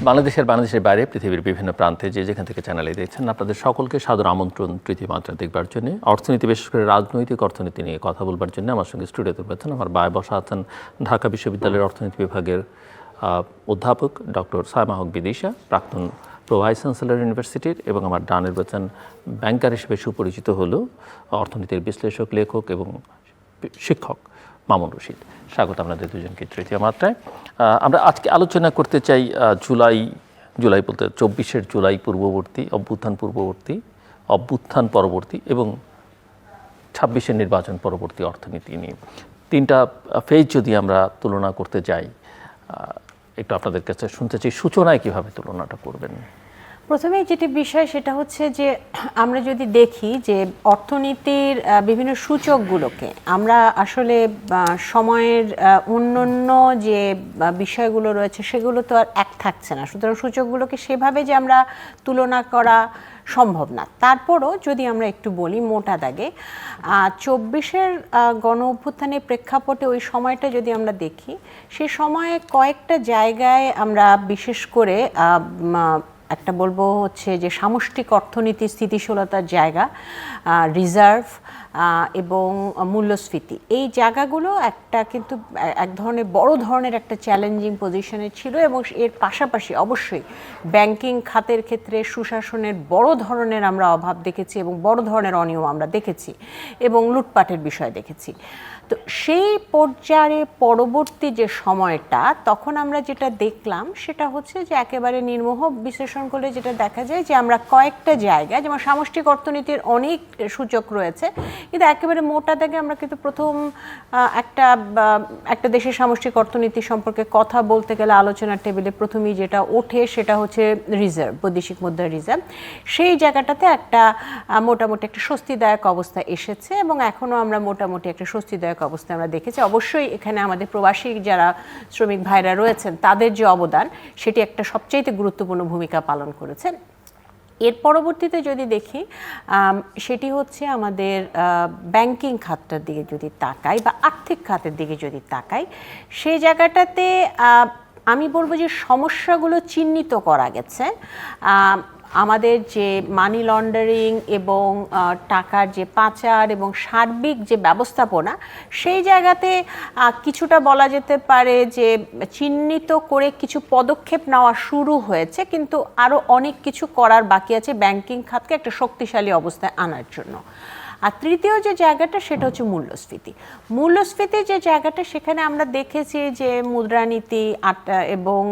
বাংলাদেশের বাইরে পৃথিবীর বিভিন্ন প্রান্তে যেখান থেকে চ্যানেলে দেখছেন আপনাদের সকলকে সাদর আমন্ত্রণ তৃতীয় মাত্রা দেখবার জন্য। অর্থনীতি, বিশেষ করে রাজনৈতিক অর্থনীতি নিয়ে কথা বলবার জন্য আমার সঙ্গে স্টুডিওতে রয়েছেন আমার বায় বসা আছেন ঢাকা বিশ্ববিদ্যালয়ের অর্থনীতি বিভাগের অধ্যাপক ডক্টর সায়মা হক বিদিশা, প্রাক্তন প্রো ভাইস চ্যান্সেলর ইউনিভার্সিটির, এবং আমার ডানে রয়েছেন ব্যাংকার হিসেবে সুপরিচিত হলেও অর্থনীতির বিশ্লেষক, লেখক এবং শিক্ষক মামুন রশিদ। স্বাগত আপনাদের দুজনকে তৃতীয় মাত্রায়। আমরা আজকে আলোচনা করতে চাই জুলাই বলতে 24 জুলাই পূর্ববর্তী, অভ্যুত্থান পরবর্তী এবং 26 নির্বাচন পরবর্তী অর্থনীতি নিয়ে। তিনটা ফেজ যদি আমরা তুলনা করতে যাই, একটু আপনাদের কাছে শুনতে চাই সূচনায় কিভাবে তুলনাটা করবেন। প্রথমেই যেটি বিষয় সেটা হচ্ছে যে আমরা যদি দেখি যে অর্থনীতির বিভিন্ন সূচকগুলোকে আমরা আসলে সময়ের অন্যান্য যে বিষয়গুলো রয়েছে সেগুলো তো আর এক থাকছে না, সুতরাং সূচকগুলোকে সেভাবে যে আমরা তুলনা করা সম্ভব না। তারপরও যদি আমরা একটু বলি মোটা দাগে 24-এর গণ অভ্যুত্থানের প্রেক্ষাপটে ওই সময়টা যদি আমরা দেখি, সে সময়ে কয়েকটা জায়গায় আমরা বিশেষ করে একটা বলবো হচ্ছে যে সামষ্টিক অর্থনীতির স্থিতিশীলতার জায়গা, রিজার্ভ এবং মূল্যস্ফীতি, এই জায়গাগুলো কিন্তু এক ধরনের বড় ধরনের একটা চ্যালেঞ্জিং পজিশনে ছিল। এবং এর পাশাপাশি অবশ্যই ব্যাংকিং খাতের ক্ষেত্রে সুশাসনের বড় ধরনের আমরা অভাব দেখেছি এবং বড় ধরনের অনিয়ম আমরা দেখেছি এবং লুটপাটের বিষয় দেখেছি। তো সেই পর্যায়ে পরবর্তী যে সময়টা, তখন আমরা যেটা দেখলাম সেটা হচ্ছে যে একেবারে নির্মোহ বিশ্লেষণ করলে যেটা দেখা যায় যে আমরা কয়েকটা জায়গায়, যেমন সামষ্টিক অর্থনীতির অনেক সূচক রয়েছে, কিন্তু একেবারে মোটা দাগে আমরা কিন্তু প্রথম একটা দেশের সামষ্টিক অর্থনীতি সম্পর্কে কথা বলতে গেলে আলোচনার টেবিলে প্রথমেই যেটা ওঠে সেটা হচ্ছে রিজার্ভ, বৈদেশিক মুদ্রা রিজার্ভ। সেই জায়গাটাতে মোটামুটি একটা স্বস্তিদায়ক অবস্থা এসেছে এবং এখনও আমরা মোটামুটি একটা স্বস্তিদায়ক অবস্থায় আমরা দেখেছি। অবশ্যই এখানে আমাদের প্রবাসী যারা শ্রমিক ভাইরা রয়েছেন তাদের যে অবদান, সেটি একটা সবচাইতে গুরুত্বপূর্ণ ভূমিকা পালন করেছে। এর পরবর্তীতে যদি দেখি, সেটি হচ্ছে আমাদের ব্যাংকিং খাতটার দিকে যদি তাকাই বা আর্থিক খাতের দিকে যদি তাকাই, সেই জায়গাটাতে আমি বলবো যে সমস্যাগুলো চিহ্নিত করা গেছে। আমাদের যে মানি লন্ডারিং এবং টাকার যে পাচার এবং সার্বিক যে ব্যবস্থাপনা, সেই জায়গাতে কিছুটা বলা যেতে পারে যে চিহ্নিত করে কিছু পদক্ষেপ নেওয়া শুরু হয়েছে, কিন্তু আরও অনেক কিছু করার বাকি আছে ব্যাংকিং খাতকে একটা শক্তিশালী অবস্থায় আনার জন্য। আর তৃতীয় যে জায়গাটা সেটা হচ্ছে মূল্যস্ফীতির যে জায়গাটা, সেখানে আমরা দেখেছি যে মুদ্রানীতি এবং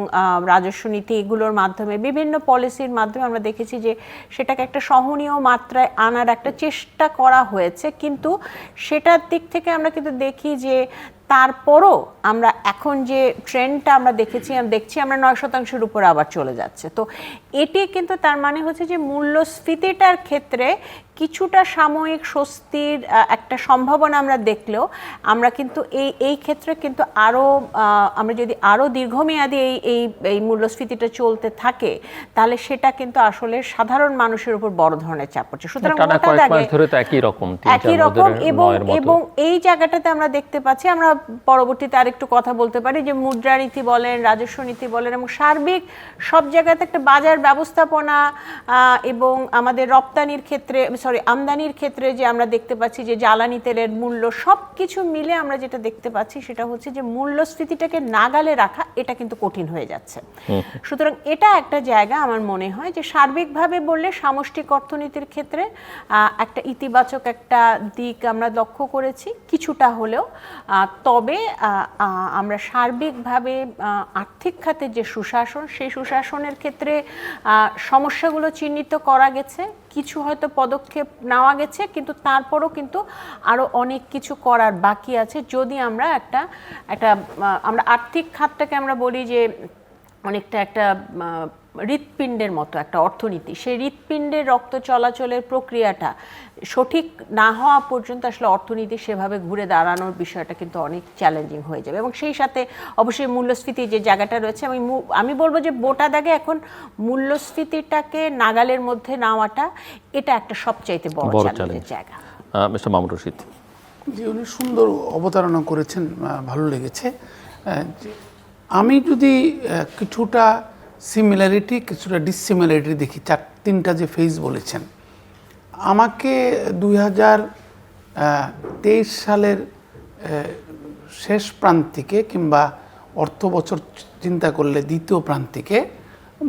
রাজস্ব নীতি এগুলোর মাধ্যমে, বিভিন্ন পলিসির মাধ্যমে আমরা দেখেছি যে সেটাকে একটা সহনীয় মাত্রায় আনার একটা চেষ্টা করা হয়েছে। কিন্তু সেটার দিক থেকে আমরা কিন্তু দেখি যে তারপরও আমরা এখন যে ট্রেন্ডটা আমরা দেখছি আমরা 9% উপরে আবার চলে যাচ্ছে। তো এটি কিন্তু তার মানে হচ্ছে যে মূল্যস্ফীতিটার ক্ষেত্রে কিছুটা সাময়িক স্বস্তির একটা সম্ভাবনা আমরা দেখলেও আমরা কিন্তু এই ক্ষেত্রে কিন্তু আমরা যদি আরও দীর্ঘমেয়াদী এই মূল্যস্ফীতিটা চলতে থাকে, তাহলে সেটা কিন্তু আসলে সাধারণ মানুষের উপর বড় ধরনের চাপ পড়ছে। সুতরাং একই রকম এবং এই জায়গাটাতে আমরা দেখতে পাচ্ছি, আমরা পরবর্তীতে আরেকটু কথা বলতে পারি যে মুদ্রানীতি বলেন, রাজস্ব নীতি বলেন এবং সার্বিক সব জায়গাতে একটা বাজার ব্যবস্থাপনা এবং আমাদের আমদানির ক্ষেত্রে যে আমরা দেখতে পাচ্ছি যে জ্বালানি তেলের মূল্য, সব কিছু মিলে আমরা যেটা দেখতে পাচ্ছি সেটা হচ্ছে যে মূল্যস্ফীতিটাকে নাগালে রাখা এটা কিন্তু কঠিন হয়ে যাচ্ছে। সুতরাং এটা একটা জায়গা আমার মনে হয় যে সার্বিকভাবে বললে সামষ্টিক অর্থনীতির ক্ষেত্রে একটা ইতিবাচক একটা দিক আমরা লক্ষ্য করেছি কিছুটা হলেও। তবে আমরা সার্বিকভাবে আর্থিক খাতের যে সুশাসন, সেই সুশাসনের ক্ষেত্রে সমস্যাগুলো চিহ্নিত করা গেছে, কিছু হয়তো পদক্ষেপ নেওয়া গেছে, কিন্তু তারপরও কিন্তু আরও অনেক কিছু করার বাকি আছে। যদি আমরা আমরা আর্থিক খাতটাকে আমরা বলি যে অনেকটা একটা হৃৎপিণ্ডের মতো একটা অর্থনীতি, সেই হৃৎপিণ্ডের রক্ত চলাচলের প্রক্রিয়াটা সঠিক না হওয়া পর্যন্ত আসলে অর্থনীতি সেভাবে ঘুরে দাঁড়ানোর বিষয়টা কিন্তু অনেক চ্যালেঞ্জিং হয়ে যাবে। এবং সেই সাথে অবশ্যই মূল্যস্ফীতি যে জায়গাটা রয়েছে, আমি বলবো যে মোটা দাগে এখন মূল্যস্ফীতিটাকে নাগালের মধ্যে নেওয়াটা এটা একটা সবচাইতে বড় চ্যালেঞ্জের জায়গা। মিস্টার মামুন রশিদ, জি, উনি সুন্দর অবতারণা করেছেন, ভালো লেগেছে। আমি যদি কিছুটা সিমিলারিটি কিছুটা ডিসিমিলারিটি দেখি। তিনটা যে ফেজ বলেছেন, আমাকে 2023 সালের শেষ প্রান্তিকে কিংবা অর্থ বছর চিন্তা করলে দ্বিতীয় প্রান্তিকে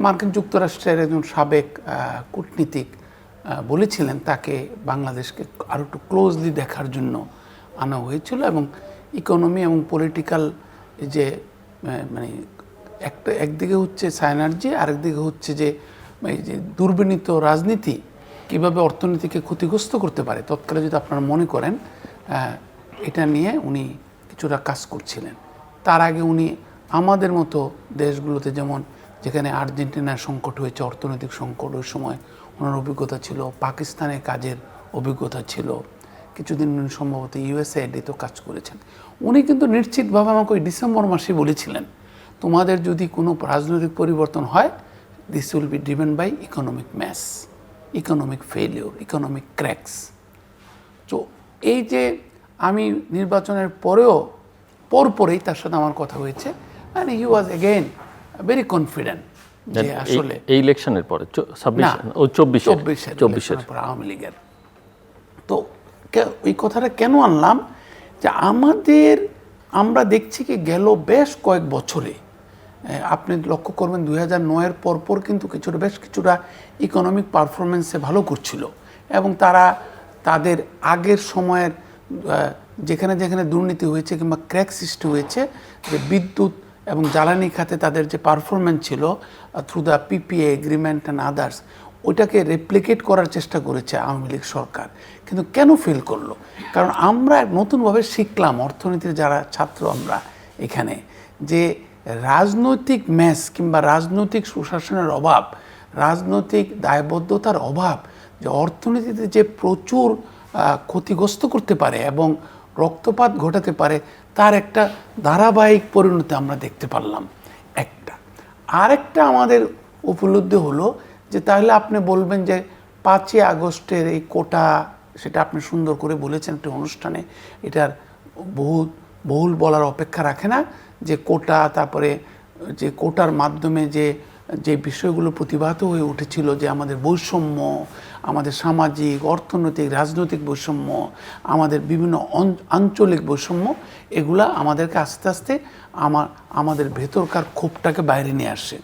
মার্কিন যুক্তরাষ্ট্রের একজন সাবেক কূটনীতিক বলেছিলেন তাকে বাংলাদেশকে আরও একটু ক্লোজলি দেখার জন্য আনা হয়েছিল, এবং ইকোনমি এবং পলিটিক্যাল যে মানে একদিকে হচ্ছে সাইনার্জি, আরেকদিকে হচ্ছে যে এই যে দুর্বিনীত রাজনীতি কিভাবে অর্থনীতিকে ক্ষতিগ্রস্ত করতে পারে, তৎকালে যদি আপনারা মনে করেন এটা নিয়ে উনি কিছুটা কাজ করছিলেন। তার আগে উনি আমাদের মতো দেশগুলোতে, যেমন যেখানে আর্জেন্টিনার সংকট হয়েছে, অর্থনৈতিক সংকট, ওই সময় ওনার অভিজ্ঞতা ছিল, পাকিস্তানে কাজের অভিজ্ঞতা ছিল, কিছুদিন সম্ভবত ইউএসএইডেতেও কাজ করেছেন। উনি কিন্তু নিশ্চিতভাবে আমাকে ওই ডিসেম্বর মাসে বলেছিলেন, তোমাদের যদি কোনো রাজনৈতিক পরিবর্তন হয়, this will be driven by economic mass, economic failure, economic cracks. তো এই যে আমি নির্বাচনের পরপরেই তার সাথে আমার কথা হয়েছে, and he was again very confident যে আসলে এই ইলেকশনের পরে 24 আওয়ামী লীগের। তো ওই কথাটা কেন আনলাম, যে আমরা দেখছি কি গেল বেশ কয়েক বছরে, আপনি লক্ষ্য করবেন 2009-এর পরপর কিন্তু বেশ কিছুটা ইকোনমিক পারফরমেন্সে ভালো করছিল, এবং তারা তাদের আগের সময়ের যেখানে যেখানে দুর্নীতি হয়েছে কিংবা ক্র্যাক সৃষ্টি হয়েছে, যে বিদ্যুৎ এবং জ্বালানি খাতে তাদের যে পারফরমেন্স ছিল through the PPA agreement and others, ওইটাকে রেপ্লিকেট করার চেষ্টা করেছে আওয়ামী লীগ সরকার। কিন্তু কেন ফেল করলো? কারণ আমরা নতুনভাবে শিখলাম, অর্থনীতির যারা ছাত্র আমরা এখানে, যে রাজনৈতিক ম্যাস কিংবা রাজনৈতিক সুশাসনের অভাব, রাজনৈতিক দায়বদ্ধতার অভাব যে অর্থনীতিতে যে প্রচুর ক্ষতিগ্রস্ত করতে পারে এবং রক্তপাত ঘটাতে পারে, তার একটা ধারাবাহিক পরিণতি আমরা দেখতে পারলাম। আরেকটা আমাদের উপলব্ধি হলো যে তাহলে আপনি বলবেন যে 5ই আগস্টের এই কোটা, সেটা আপনি সুন্দর করে বলেছেন একটা অনুষ্ঠানে, এটার বহুল বলার অপেক্ষা রাখে না, যে কোটা, তারপরে যে কোটার মাধ্যমে যে বিষয়গুলো প্রতিভাত হয়ে উঠেছিল, যে আমাদের বৈষম্য, আমাদের সামাজিক, অর্থনৈতিক, রাজনৈতিক বৈষম্য, আমাদের বিভিন্ন আঞ্চলিক বৈষম্য, এগুলা আমাদেরকে আস্তে আস্তে আমাদের ভেতরকার ক্ষোভটাকে বাইরে নিয়ে আসে।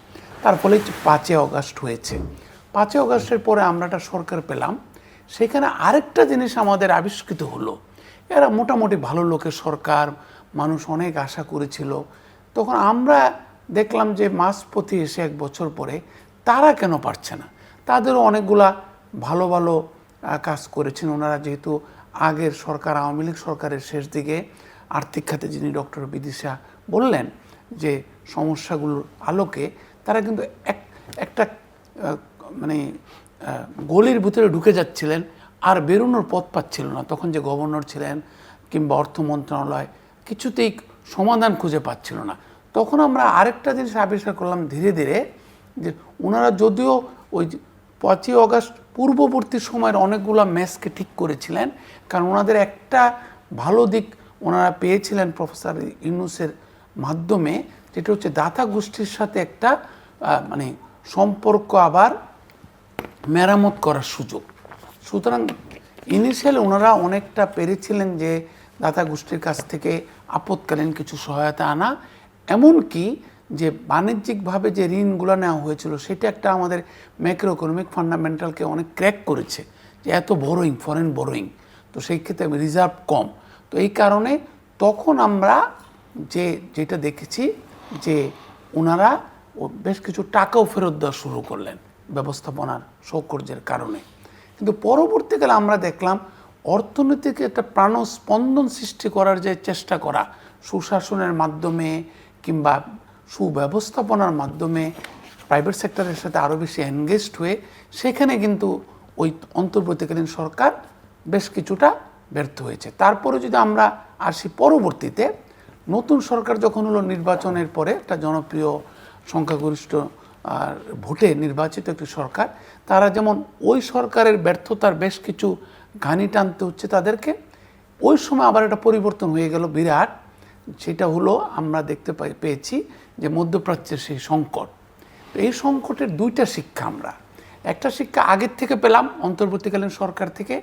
তার ফলে 5ই আগস্ট হয়েছে। 5ই আগস্টের পরে আমরা একটা সরকার পেলাম, সেখানে আরেকটা জিনিস আমাদের আবিষ্কৃত হলো, এরা মোটামুটি ভালো লোকের সরকার, মানুষ অনেক আশা করেছিল। তখন আমরা দেখলাম যে মাঝপথে এসে 1 বছর পরে তারা কেন পারছে না, তাদেরও অনেকগুলা ভালো ভালো কাজ করেছেন ওনারা, যেহেতু আগের সরকার, আওয়ামী লীগ সরকারের শেষ দিকে আর্থিক খাতে যিনি ডক্টর বিদিশা বললেন যে সমস্যাগুলোর আলোকে তারা কিন্তু একটা মানে গলির ভিতরে ঢুকে যাচ্ছিলেন, আর বেরোনোর পথ পাচ্ছিল না। তখন যে গভর্নর ছিলেন কিংবা অর্থ মন্ত্রণালয় কিছুতেই সমাধান খুঁজে পাচ্ছিল না। তখন আমরা আরেকটা জিনিস আবিষ্কার করলাম ধীরে ধীরে, যে ওনারা যদিও ওই 5ই আগস্ট পূর্ববর্তী সময়ের অনেকগুলো ম্যাচকে ঠিক করেছিলেন, কারণ ওনাদের একটা ভালো দিক ওনারা পেয়েছিলেন প্রফেসর ইউনূসের মাধ্যমে, যেটা হচ্ছে দাতা গোষ্ঠীর সাথে একটা মানে সম্পর্ক আবার মেরামত করার সুযোগ। সুতরাং ইনিশিয়ালি ওনারা অনেকটা পেরেছিলেন যে দাতা গোষ্ঠীর কাছ থেকে আপৎকালীন কিছু সহায়তা আনা, এমনকি যে বাণিজ্যিকভাবে যে ঋণগুলো নেওয়া হয়েছিল সেটা একটা আমাদের ম্যাক্রো ইকোনমিক ফান্ডামেন্টালকে অনেক ক্র্যাক করেছে, যে এত বড়োইং, ফরেন বড়োইং, তো সেই ক্ষেত্রে রিজার্ভ কম। তো এই কারণে তখন আমরা যেটা দেখেছি যে ওনারা বেশ কিছু টাকাও ফেরত দেওয়া শুরু করলেন ব্যবস্থাপনার সৌকর্যের কারণে। কিন্তু পরবর্তীকালে আমরা দেখলাম অর্থনীতিকে একটা প্রাণস্পন্দন সৃষ্টি করার যে চেষ্টা করা, সুশাসনের মাধ্যমে কিংবা সুব্যবস্থাপনার মাধ্যমে প্রাইভেট সেক্টরের সাথে আরও বেশি এনগেজড হয়ে, সেখানে কিন্তু ওই অন্তর্বর্তীকালীন সরকার বেশ কিছুটা ব্যর্থ হয়েছে। তারপরে যদি আমরা আসি পরবর্তীতে, নতুন সরকার যখন হলো নির্বাচনের পরে, একটা জনপ্রিয় সংখ্যাগরিষ্ঠ ভোটে নির্বাচিত একটি সরকার, তারা যেমন ওই সরকারের ব্যর্থতার বেশ কিছু ঘানি টানতে হচ্ছে তাদেরকে, ওই সময় আবার একটা পরিবর্তন হয়ে গেল বিরাট। সেটা হলো আমরা দেখতে পেয়েছি যে মধ্যপ্রাচ্যের সেই সংকট। তো এই সংকটের দুইটা শিক্ষা আমরা, একটা শিক্ষা আগের থেকে পেলাম অন্তর্বর্তীকালীন সরকার থেকে,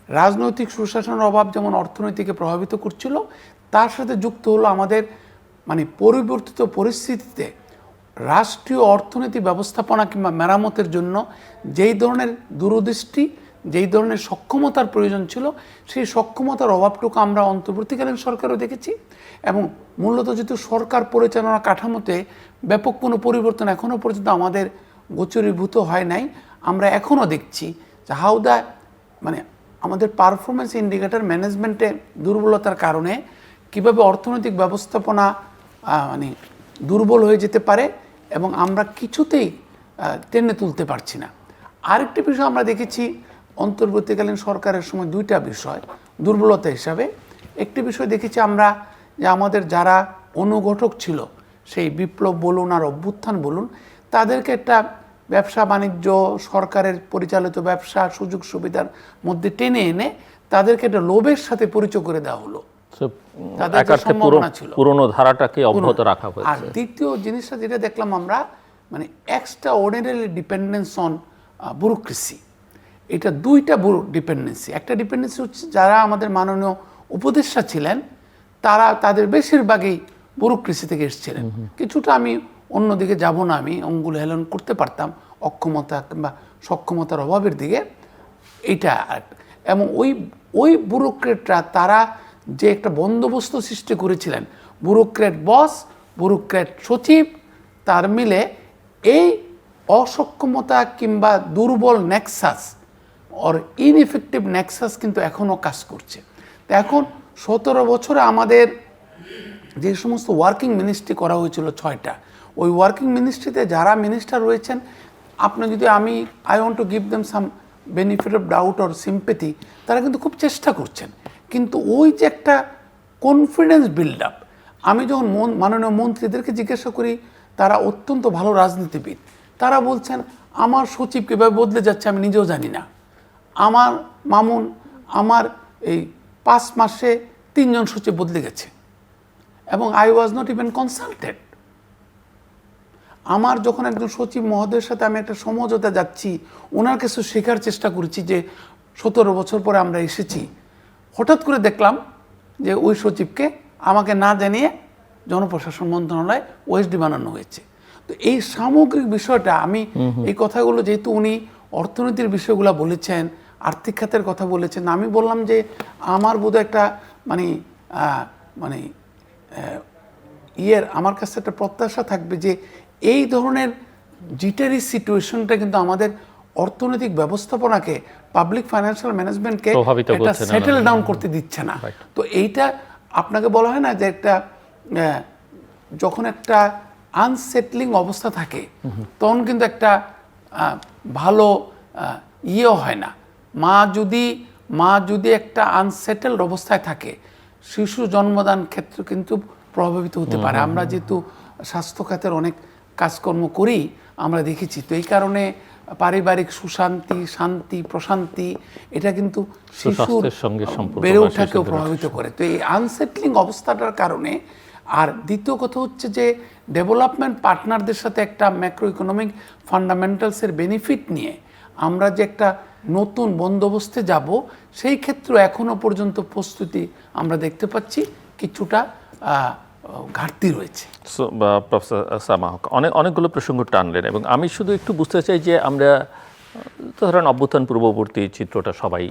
রাজনৈতিক সুশাসনের অভাব যেমন অর্থনীতিকে প্রভাবিত করছিল, তার সাথে যুক্ত হলো আমাদের মানে পরিবর্তিত পরিস্থিতিতে রাষ্ট্রীয় অর্থনীতি ব্যবস্থাপনা কিংবা মেরামতের জন্য যেই ধরনের দূরদৃষ্টি, যেই ধরনের সক্ষমতার প্রয়োজন ছিল, সেই সক্ষমতার অভাবটুকু আমরা অন্তর্বর্তীকালীন সরকারও দেখেছি। এবং মূলত যেহেতু সরকার পরিচালনা কাঠামোতে ব্যাপক কোনো পরিবর্তন এখনও পর্যন্ত আমাদের গোচরীভূত হয় নাই, আমরা এখনও দেখছি যে হাউ দ্য মানে আমাদের পারফরমেন্স ইন্ডিকেটর ম্যানেজমেন্টে দুর্বলতার কারণে কিভাবে অর্থনৈতিক ব্যবস্থাপনা মানে দুর্বল হয়ে যেতে পারে এবং আমরা কিছুতেই টেনে তুলতে পারছি না। আরেকটি বিষয় আমরা দেখেছি অন্তর্বর্তীকালীন সরকারের সময়, দুইটা বিষয় দুর্বলতা হিসাবে। একটি বিষয় দেখেছি আমরা যে আমাদের যারা অনুঘটক ছিল, সেই বিপ্লব বলুন আর অভ্যুত্থান বলুন, তাদেরকে একটা ব্যবসা বাণিজ্য, সরকারের পরিচালিত ব্যবসা, সুযোগ সুবিধার মধ্যে টেনে এনে তাদেরকে একটা লোভের সাথে পরিচয় করে দেওয়া হলো। তাদের যে সম্ভাবনা ছিল, পুরনো ধারাটাকে অব্যাহত রাখা হয়েছে। আর দ্বিতীয় জিনিসটা যেটা দেখলাম আমরা, মানে extra ordinary dependence on bureaucracy. এটা দুইটা ডিপেন্ডেন্সি। একটা ডিপেন্ডেন্সি হচ্ছে যারা আমাদের মাননীয় উপদেষ্টা ছিলেন, তারা তাদের বেশিরভাগই ব্যুরোক্রেসি থেকে এসেছিলেন। কিছুটা আমি অন্যদিকে যাব না, আমি অঙ্গুল হেলন করতে পারতাম অক্ষমতা কিংবা সক্ষমতার অভাবের দিকে, এইটা। এবং ওই ব্যুরোক্রেটরা তারা যে একটা বন্দোবস্ত সৃষ্টি করেছিলেন, ব্যুরোক্রেট বস, ব্যুরোক্রেট সচিব, তার মিলে এই অসক্ষমতা কিংবা দুর্বল নেক্সাস অর ইনএফেক্টিভ নেক্সাস কিন্তু এখনও কাজ করছে। তো এখন 17 বছরে আমাদের যে সমস্ত ওয়ার্কিং মিনিস্ট্রি করা হয়েছিল 6টা, ওই ওয়ার্কিং মিনিস্ট্রিতে যারা মিনিস্টার রয়েছেন, আপনি যদি I want to give them some benefit of doubt or sympathy, তারা কিন্তু খুব চেষ্টা করছেন। কিন্তু ওই যে একটা কনফিডেন্স বিল্ড আপ, আমি যখন মাননীয় মন্ত্রীদেরকে জিজ্ঞাসা করি, তারা অত্যন্ত ভালো রাজনীতিবিদ, তারা বলছেন আমার সচিব কীভাবে বদলে যাচ্ছে আমি নিজেও জানি না। আমার মামুন, আমার এই 5 মাসে 3 জন সচিব বদলে গেছে এবং I was not even consulted. আমার যখন একজন সচিব মহোদয়ের সাথে আমি একটা সমঝোতা যাচ্ছি, ওনার কাছে শেখার চেষ্টা করেছি যে 17 বছর পরে আমরা এসেছি, হঠাৎ করে দেখলাম যে ওই সচিবকে আমাকে না জানিয়ে জনপ্রশাসন মন্ত্রণালয় ওএসডি বানানো হয়েছে। তো এই সামগ্রিক বিষয়টা আমি এই কথাগুলো, যেহেতু উনি অর্থনীতির বিষয়গুলো বলেছেন, আর্থিক খাতের কথা বলেছেন, আমি বললাম যে আমার বোধহয় একটা আমার কাছে একটা প্রত্যাশা থাকবে যে এই ধরনের জিটারি সিচুয়েশনটা কিন্তু আমাদের অর্থনৈতিক ব্যবস্থাপনাকে, পাবলিক ফাইন্যান্সিয়াল ম্যানেজমেন্টকে একটা সেটেল ডাউন করতে দিচ্ছে না। তো এইটা আপনাকে বলা হয় না যে একটা যখন একটা আনসেটলিং অবস্থা থাকে, তখন কিন্তু একটা ভালো হয় না। মা যদি একটা আনসেটেলড অবস্থায় থাকে, শিশু জন্মদান ক্ষেত্রে কিন্তু প্রভাবিত হতে পারে। আমরা যেহেতু স্বাস্থ্য খাতের অনেক কাজকর্ম করি, আমরা দেখেছি। তো এই কারণে পারিবারিক সুশান্তি, শান্তি, প্রশান্তি, এটা কিন্তু শিশুর বেড়ে ওঠাকেও প্রভাবিত করে। তো এই আনসেটলিং অবস্থাটার কারণে, আর দ্বিতীয় কথা হচ্ছে যে ডেভেলপমেন্ট পার্টনারদের সাথে একটা ম্যাক্রো ইকোনমিক ফান্ডামেন্টালসের বেনিফিট নিয়ে আমরা যে একটা নতুন বন্দোবস্তে যাব, সেই ক্ষেত্রে এখনো পর্যন্ত প্রস্তুতি আমরা দেখতে পাচ্ছি কিছুটা ঘাটতি রয়েছে। প্রফেসর সামা হক অনেকগুলো প্রসঙ্গ টানলেন, এবং আমি শুধু একটু বুঝতে চাই যে আমরা ধরেন অভ্যুত্থান পূর্ববর্তী চিত্রটা সবাই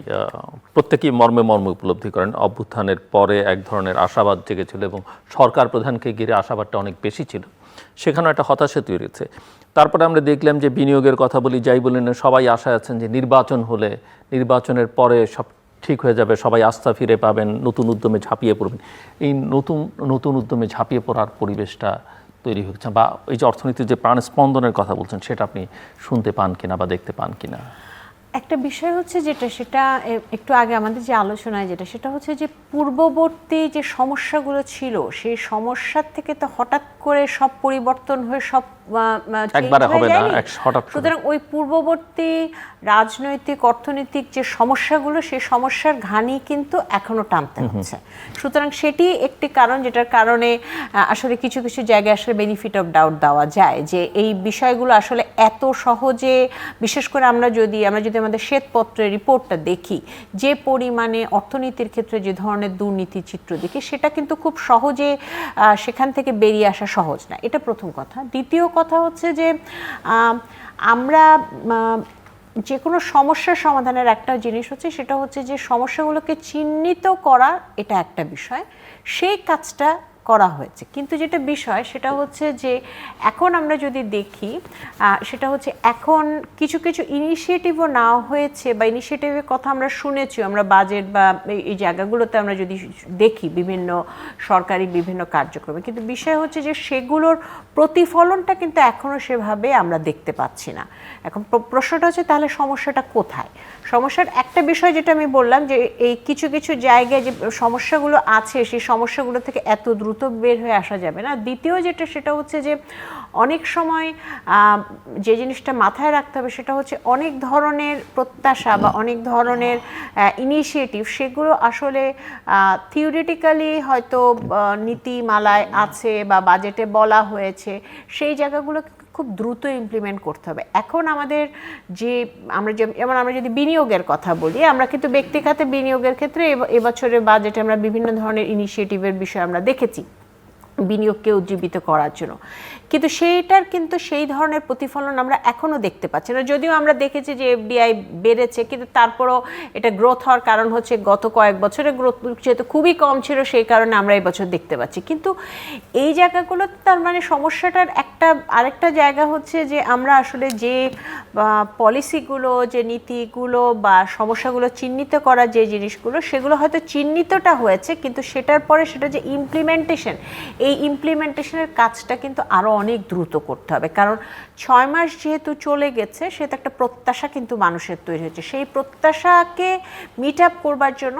প্রত্যেকেই মর্মে উপলব্ধি করেন। অভ্যুত্থানের পরে এক ধরনের আশাবাদ জেগেছিল এবং সরকার প্রধানকে ঘিরে আশাবাদটা অনেক বেশি ছিল, সেখানেও একটা হতাশা তৈরি হয়েছে। তারপরে আমরা দেখলাম যে বিনিয়োগের কথা বলি, যাই বলেন, সবাই আশায় আছেন যে নির্বাচন হলে, নির্বাচনের পরে সব ঠিক হয়ে যাবে, সবাই আস্থা ফিরে পাবেন, নতুন উদ্যমে ঝাঁপিয়ে পড়বেন। এই নতুন উদ্যমে ঝাঁপিয়ে পড়ার পরিবেশটা তৈরি হচ্ছে, বা এই যে অর্থনীতির যে প্রাণ স্পন্দনের কথা বলছেন, সেটা আপনি শুনতে পান কিনা বা দেখতে পান কিনা? একটা বিষয় হচ্ছে যেটা সেটা একটু আগে আমাদের যে আলোচনায় যেটা সেটা হচ্ছে যে পূর্ববর্তী যে সমস্যাগুলো ছিল সেই সমস্যার থেকে তো হঠাৎ করে সব পরিবর্তন হয়ে সব একবারে হবে না, হঠাৎ। সুতরাং ওই পূর্ববর্তী রাজনৈতিক অর্থনৈতিক যে সমস্যাগুলো সেই সমস্যার ঘানি কিন্তু এখনো টানতে হচ্ছে। সুতরাং সেটি একটি কারণ যেটার কারণে আসলে কিছু কিছু জায়গায় আসলে বেনিফিট অফ ডাউট দেওয়া যায় যে এই বিষয়গুলো আসলে এত সহজে, বিশেষ করে আমরা যদি আমাদের শ্বেতপত্রের রিপোর্টটা দেখি, যে পরিমাণে অর্থনীতির ক্ষেত্রে যে ধরনের দুর্নীতি চিত্র দেখি সেটা কিন্তু খুব সহজে সেখান থেকে বেরিয়ে আসা সহজ না। এটা প্রথম কথা। দ্বিতীয় কথা হচ্ছে যে আমরা যে কোনো সমস্যার সমাধানের একটা জিনিস হচ্ছে সেটা হচ্ছে যে সমস্যাগুলোকে চিহ্নিত করা, এটা একটা বিষয়, সেই কাজটা করা হয়েছে। কিন্তু যেটা বিষয় সেটা হচ্ছে যে এখন আমরা যদি দেখি সেটা হচ্ছে এখন কিছু কিছু ইনিশিয়েটিভও নেওয়া হয়েছে বা ইনিশিয়েটিভের কথা আমরা শুনেছি, আমরা বাজেট বা এই জায়গাগুলোতে আমরা যদি দেখি বিভিন্ন সরকারি বিভিন্ন কার্যক্রমে, কিন্তু বিষয় হচ্ছে যে সেগুলোর প্রতিফলনটা কিন্তু এখনও সেভাবে আমরা দেখতে পাচ্ছি না। এখন প্রশ্নটা হচ্ছে তাহলে সমস্যাটা কোথায়? সমস্যার একটা বিষয় যেটা আমি বললাম যে এই কিছু কিছু জায়গায় যে সমস্যাগুলো আছে সেই সমস্যাগুলো থেকে এত দ্রুত বের হয়ে আসা যাবে না। দ্বিতীয় যেটা সেটা হচ্ছে যে অনেক সময় যে জিনিসটা মাথায় রাখতে হবে সেটা হচ্ছে অনেক ধরনের প্রত্যাশা বা অনেক ধরনের ইনিশিয়েটিভ সেগুলো আসলে থিওরিটিক্যালি হয়তো নীতিমালায় আছে বা বাজেটে বলা হয়েছে, সেই জায়গাগুলো খুব দ্রুত ইমপ্লিমেন্ট করতে হবে। এখন আমাদের যেমন আমরা যদি বিনিয়োগের কথা বলি, আমরা কিন্তু ব্যক্তি খাতে বিনিয়োগের ক্ষেত্রে এবছরের বাজেটে আমরা বিভিন্ন ধরনের ইনিশিয়েটিভের বিষয় আমরা দেখেছি বিনিয়োগকে উজ্জীবিত করার জন্য, কিন্তু সেইটার কিন্তু সেই ধরনের প্রতিফলন আমরা এখনও দেখতে পাচ্ছি না। যদিও আমরা দেখেছি যে এফডিআই বেড়েছে, কিন্তু তারপরও এটা গ্রোথ হওয়ার কারণ হচ্ছে গত কয়েক বছরে গ্রোথ যেহেতু খুবই কম ছিল সেই কারণে আমরা এই বছর দেখতে পাচ্ছি। কিন্তু এই জায়গাগুলো তার মানে সমস্যাটার আরেকটা জায়গা হচ্ছে যে আমরা আসলে যে পলিসিগুলো, যে নীতিগুলো বা সমস্যাগুলো চিহ্নিত করার যে জিনিসগুলো সেগুলো হয়তো চিহ্নিতটা হয়েছে, কিন্তু সেটার পরে সেটা যে ইমপ্লিমেন্টেশন, এই ইমপ্লিমেন্টেশনের কাজটা কিন্তু আরও অনেক দ্রুত করতে হবে। কারণ 6 মাস যেহেতু চলে গেছে সেটা একটা প্রত্যাশা কিন্তু মানুষের তৈরি হয়েছে, সেই প্রত্যাশাকে মিট আপ করবার জন্য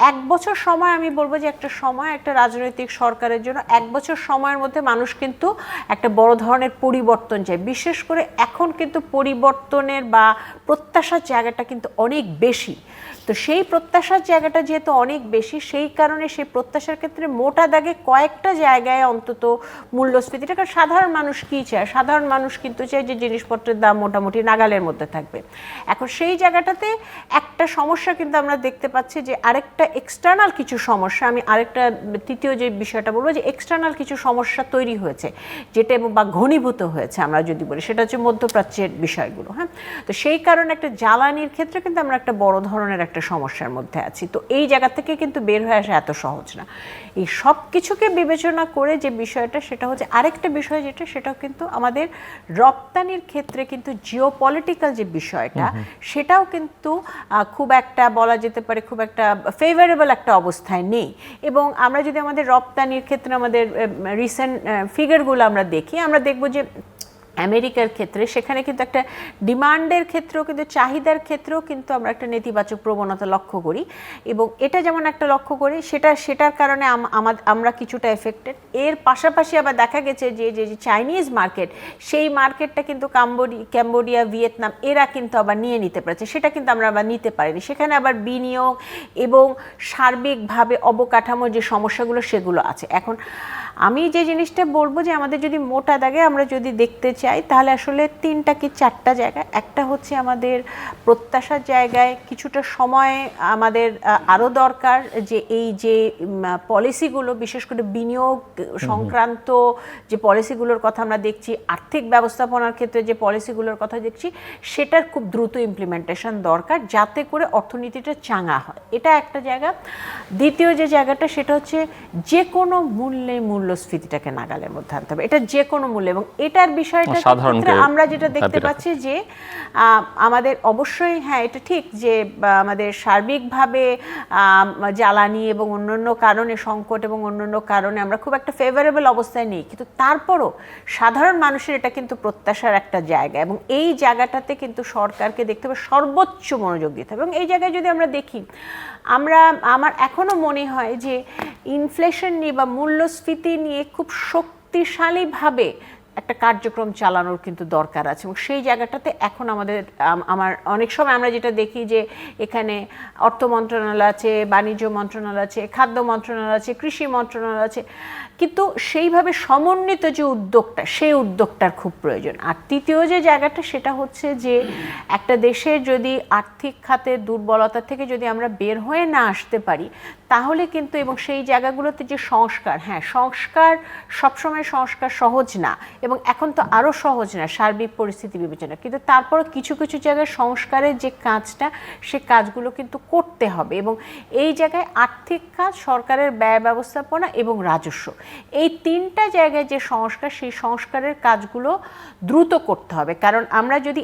1 বছর সময়, আমি বলবো যে একটা সময় একটা রাজনৈতিক সরকারের জন্য 1 বছর সময়ের মধ্যে মানুষ কিন্তু একটা বড় ধরনের পরিবর্তন চায়। বিশেষ করে এখন কিন্তু পরিবর্তনের বা প্রত্যাশার জায়গাটা কিন্তু অনেক বেশি। তো সেই প্রত্যাশার জায়গাটা যেহেতু অনেক বেশি, সেই কারণে সেই প্রত্যাশার ক্ষেত্রে মোটা দাগে কয়েকটা জায়গায় অন্তত মূল্যস্ফীতিটা, কারণ সাধারণ মানুষ কী চায়? সাধারণ মানুষ কিন্তু চায় যে জিনিসপত্রের দাম মোটামুটি নাগালের মধ্যে থাকবে। এখন সেই জায়গাটাতে একটা সমস্যা কিন্তু আমরা দেখতে পাচ্ছি যে আরেকটা এক্সটার্নাল কিছু সমস্যা, আমি আরেকটা তৃতীয় যে বিষয়টা বলবো যে এক্সটার্নাল কিছু সমস্যা তৈরি হয়েছে যেটা বা ঘনীভূত হয়েছে আমরা যদি বলি, সেটা হচ্ছে মধ্যপ্রাচ্যের বিষয়গুলো। হ্যাঁ, তো সেই কারণে একটা জ্বালানির ক্ষেত্রে কিন্তু আমরা একটা বড় ধরনের একটা সমস্যার মধ্যে আছি। তো এই জায়গা থেকে কিন্তু বের হয়ে আসা এত সহজ না। এই সব কিছুকে বিবেচনা করে যে বিষয়টা সেটা হচ্ছে আরেকটা বিষয় যেটা, সেটাও কিন্তু আমাদের রপ্তানির ক্ষেত্রে কিন্তু জিওপলিটিক্যাল যে বিষয়টা সেটাও কিন্তু খুব একটা বলা যেতে পারে খুব একটা ফেভারেবল একটা অবস্থায় নেই। এবং আমরা যদি আমাদের রপ্তানির ক্ষেত্রে আমাদের রিসেন্ট ফিগারগুলো আমরা দেখি, আমরা দেখব যে আমেরিকার ক্ষেত্রে সেখানে কিন্তু একটা ডিমান্ডের ক্ষেত্রেও কিন্তু চাহিদার ক্ষেত্রেও কিন্তু আমরা একটা নেতিবাচক প্রবণতা লক্ষ্য করি, এবং এটা যেমন একটা লক্ষ্য করি সেটার কারণে আমরা কিছুটা এফেক্টেড। এর পাশাপাশি আবার দেখা গেছে যে চাইনিজ মার্কেট, সেই মার্কেটটা কিন্তু ক্যাম্বোডিয়া, ভিয়েতনাম এরা কিন্তু আবার নিয়ে নিতে পারছে, সেটা কিন্তু আমরা আবার নিতে পারিনি। সেখানে আবার বিনিয়োগ এবং সার্বিকভাবে অবকাঠামো যে সমস্যাগুলো সেগুলো আছে। এখন আমি যে জিনিসটা বলবো যে আমাদের যদি মোটা দাগে আমরা যদি দেখতে চাই তাহলে আসলে 3টা কি 4টা জায়গা, একটা হচ্ছে আমাদের প্রত্যাশার জায়গায় কিছুটা সময় আমাদের আরও দরকার যে এই যে পলিসিগুলো, বিশেষ করে বিনিয়োগ সংক্রান্ত যে পলিসিগুলোর কথা আমরা দেখছি, আর্থিক ব্যবস্থাপনার ক্ষেত্রে যে পলিসিগুলোর কথা দেখছি, সেটার খুব দ্রুত ইমপ্লিমেন্টেশন দরকার যাতে করে অর্থনীতিটা চাঙা হয়, এটা একটা জায়গা। দ্বিতীয় যে জায়গাটা সেটা হচ্ছে যে কোনো মূল্যে মূল্য মূল্যস্ফীতিটাকে নাগালের মধ্যে আনতে হবে, এটা যে কোনো মূল্য। এবং এটার বিষয়টা আমরা যেটা দেখতে পাচ্ছি যে আমাদের অবশ্যই হ্যাঁ এটা ঠিক যে আমাদের সার্বিকভাবে জ্বালানি এবং অন্যান্য কারণে সংকট এবং অন্যান্য কারণে আমরা খুব একটা ফেভারেবল অবস্থায় নেই, কিন্তু তারপরও সাধারণ মানুষের এটা কিন্তু প্রত্যাশার একটা জায়গা, এবং এই জায়গাটাতে কিন্তু সরকারকে দেখতে হবে সর্বোচ্চ মনোযোগ দিতে হবে। এবং এই জায়গায় যদি আমরা দেখি, আমার এখনো মনে হয় যে ইনফ্লেশন নিয়ে বা মূল্যস্ফীতি নিয়ে খুব শক্তিশালীভাবে একটা কার্যক্রম চালানোর কিন্তু দরকার আছে, এবং সেই জায়গাটাতে এখন আমার অনেক সময় আমরা যেটা দেখি যে এখানে অর্থ মন্ত্রণালয় আছে, বাণিজ্য মন্ত্রণালয় আছে, খাদ্য মন্ত্রণালয় আছে, কৃষি মন্ত্রণালয় আছে, কিন্তু সেইভাবে সমন্বিত যে উদ্যোগটা, সেই উদ্যোগটার খুব প্রয়োজন। আর তৃতীয় যে জায়গাটা সেটা হচ্ছে যে একটা দেশের যদি আর্থিক খাতের দুর্বলতা থেকে যদি আমরা বের হয়ে না আসতে পারি, তাহলে কিন্তু এবং সেই জায়গাগুলোতে যে সংস্কার, হ্যাঁ সংস্কার সবসময় সংস্কার সহজ না, এবং এখন তো আরও সহজ না সার্বিক পরিস্থিতি বিবেচনা, কিন্তু তারপরও কিছু কিছু জায়গায় সংস্কারের যে কাজটা, সে কাজগুলো কিন্তু করতে হবে। এবং এই জায়গায় আর্থিক কাজ, সরকারের ব্যয় ব্যবস্থাপনা এবং রাজস্ব, এই তিনটা জায়গায় যে সংস্কার, সেই সংস্কারের কাজগুলো দ্রুত করতে হবে। কারণ আমরা যদি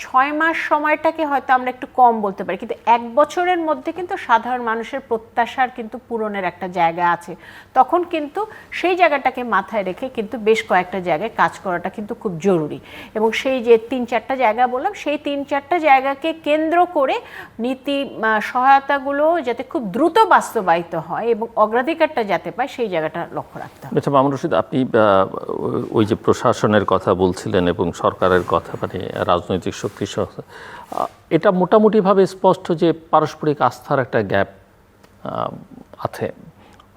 6 মাস সময়টাকে হয়তো আমরা একটু কম বলতে পারি, কিন্তু 1 বছরের মধ্যে কিন্তু সাধারণ মানুষের প্রত্যাশার কিন্তু পূরণের একটা জায়গা আছে, তখন কিন্তু সেই জায়গাটাকে মাথায় রেখে কিন্তু বেশ কয়েকটা জায়গায় কাজ করাটা কিন্তু খুব জরুরি। এবং সেই যে 3-4টা জায়গা বললাম, সেই 3-4টা জায়গাকে কেন্দ্র করে নীতি সহায়তাগুলো যাতে খুব দ্রুত বাস্তবায়িত হয় এবং অগ্রাধিকারটা যাতে পায়, সেই জায়গাটা লক্ষ্য রাখতে হবে। আচ্ছা মামুন রশিদ, আপনি ওই যে প্রশাসনের কথা বলছিলেন এবং সরকারের কথা, মানে রাজনৈতিক শক্তি সহ, এটা মোটামুটিভাবে স্পষ্ট যে পারস্পরিক আস্থার একটা গ্যাপ আছে।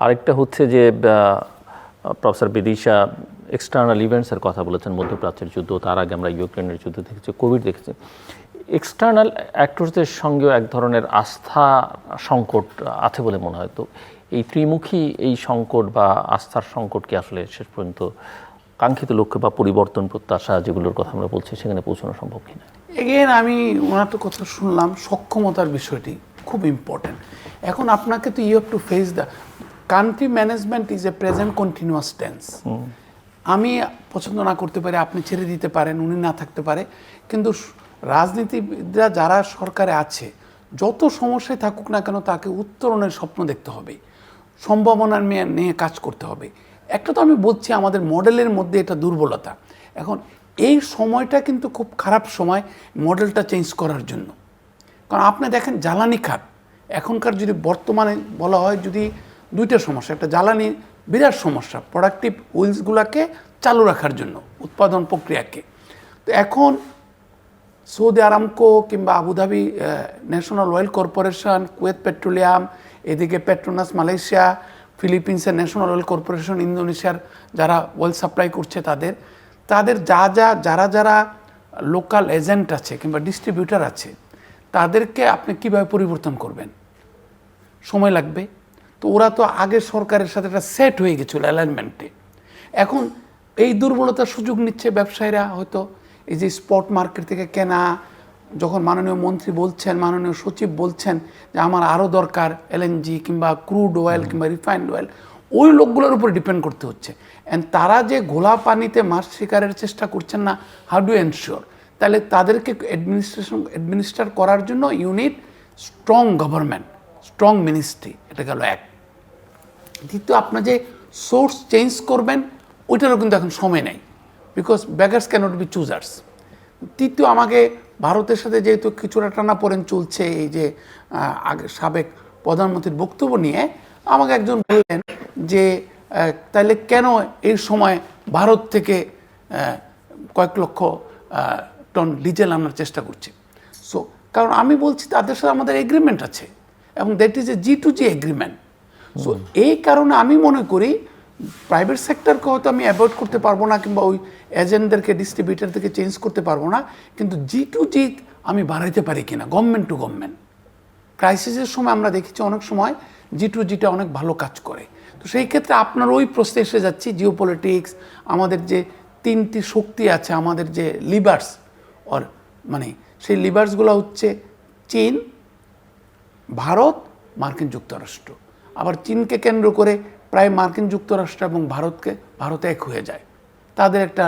আরেকটা হচ্ছে যে প্রফেসর বিদিশা এক্সটার্নাল ইভেন্টসের কথা বলেছেন, মধ্যপ্রাচ্যের যুদ্ধ, তার আগে আমরা ইউক্রেনের যুদ্ধ দেখেছি, কোভিড দেখেছি। এক্সটার্নাল অ্যাক্টরসদের সঙ্গেও এক ধরনের আস্থা সংকট আছে বলে মনে হয়। তো এই ত্রিমুখী এই সংকট বা আস্থার সংকট কি আসলে শেষ পর্যন্ত কাঙ্ক্ষিত লক্ষ্য বা পরিবর্তন প্রত্যাশা যেগুলোর কথা আমরা বলছি সেখানে পৌঁছানো সম্ভব কিনা? এগেন আমি ওনার তো কথা শুনলাম, সক্ষমতার বিষয়টি খুব ইম্পর্টেন্ট। এখন আপনাকে তো you have to face the country management is a present continuous tense. আমি পছন্দ না করতে পারি, আপনি ছেড়ে দিতে পারেন, উনি না থাকতে পারে, কিন্তু রাজনীতিবিদরা যারা সরকারে আছে, যত সমস্যায় থাকুক না কেন, তাকে উত্তরণের স্বপ্ন দেখতে হবে, সম্ভাবনার নিয়ে কাজ করতে হবে। একটা তো আমি বলছি আমাদের মডেলের মধ্যে এটা দুর্বলতা। এখন এই সময়টা কিন্তু খুব খারাপ সময় মডেলটা চেঞ্জ করার জন্য। কারণ আপনি দেখেন জ্বালানি খাত এখনকার যদি বর্তমানে বলা হয়, যদি দুইটা সমস্যা, একটা জ্বালানি বিরাট সমস্যা, প্রোডাক্টিভ উইলসগুলোকে চালু রাখার জন্য উৎপাদন প্রক্রিয়াকে। তো এখন সৌদি আরামকো কিংবা Abu Dhabi national oil corporation, Kuwait petroleum, এদিকে পেট্রোনাস মালয়েশিয়া, ফিলিপিন্সের ন্যাশনাল অয়েল কর্পোরেশন, ইন্দোনেশিয়ার যারা অয়েল সাপ্লাই করছে, তাদের যারা লোকাল এজেন্ট আছে কিংবা ডিস্ট্রিবিউটার আছে, তাদেরকে আপনি কিভাবে পরিবর্তন করবেন? সময় লাগবে। তো ওরা তো আগে সরকারের সাথে একটা সেট হয়ে গেছিলো অ্যালাইনমেন্টে। এখন এই দুর্বলতার সুযোগ নিচ্ছে ব্যবসায়ীরা, হয়তো এই যে স্পট মার্কেট থেকে কেনা, যখন মাননীয় মন্ত্রী বলছেন, মাননীয় সচিব বলছেন যে আমার আরও দরকার এলএনজি কিংবা ক্রুড অয়েল কিংবা রিফাইন্ড অয়েল, ওই লোকগুলোর উপর ডিপেন্ড করতে হচ্ছে। অ্যান্ড তারা যে ঘোলা পানিতে মাছ শিকারের চেষ্টা করছেন না, হাউ ডু এনশিওর? তাহলে তাদেরকে অ্যাডমিনিস্ট্রেট করার জন্য unit strong government, strong ministry, এটা গেল এক। দ্বিতীয়, আপনার যে সোর্স চেঞ্জ করবেন ওইটারও কিন্তু এখন সময় নেই, because beggars can't be choosers. তৃতীয়, আমাকে ভারতের সাথে যেহেতু কিছুটা টানাপোড়েন চলছে, এই যে আগে সাবেক প্রধানমন্ত্রীর বক্তব্য নিয়ে আমাকে একজন বললেন যে তাহলে কেন এই সময় ভারত থেকে কয়েক লক্ষ টন ডিজেল আনার চেষ্টা করছে? সো কারণ আমি বলছি তাদের সাথে আমাদের এগ্রিমেন্ট আছে, এবং that is a G2G agreement. So এই কারণে আমি মনে করি প্রাইভেট সেক্টরকে হয়তো আমি অ্যাভয়েড করতে পারবো না, কিংবা ওই এজেন্টদেরকে, ডিস্ট্রিবিউটারদেরকে চেঞ্জ করতে পারবো না, কিন্তু G2G আমি বাড়াইতে পারি কিনা, গভর্নমেন্ট টু গভর্নমেন্ট। ক্রাইসিসের সময় আমরা দেখেছি অনেক সময় G2Gটা অনেক ভালো কাজ করে। তো সেই ক্ষেত্রে আপনার ওই প্রশ্নে এসে যাচ্ছি, জিওপলিটিক্স, আমাদের যে 3টি শক্তি আছে, আমাদের যে লিভার্স, মানে সেই লিভার্সগুলো হচ্ছে চীন, ভারত, মার্কিন যুক্তরাষ্ট্র। আবার চীনকে কেন্দ্র করে প্রায় মার্কিন যুক্তরাষ্ট্র এবং ভারত এক হয়ে যায়। তাদের একটা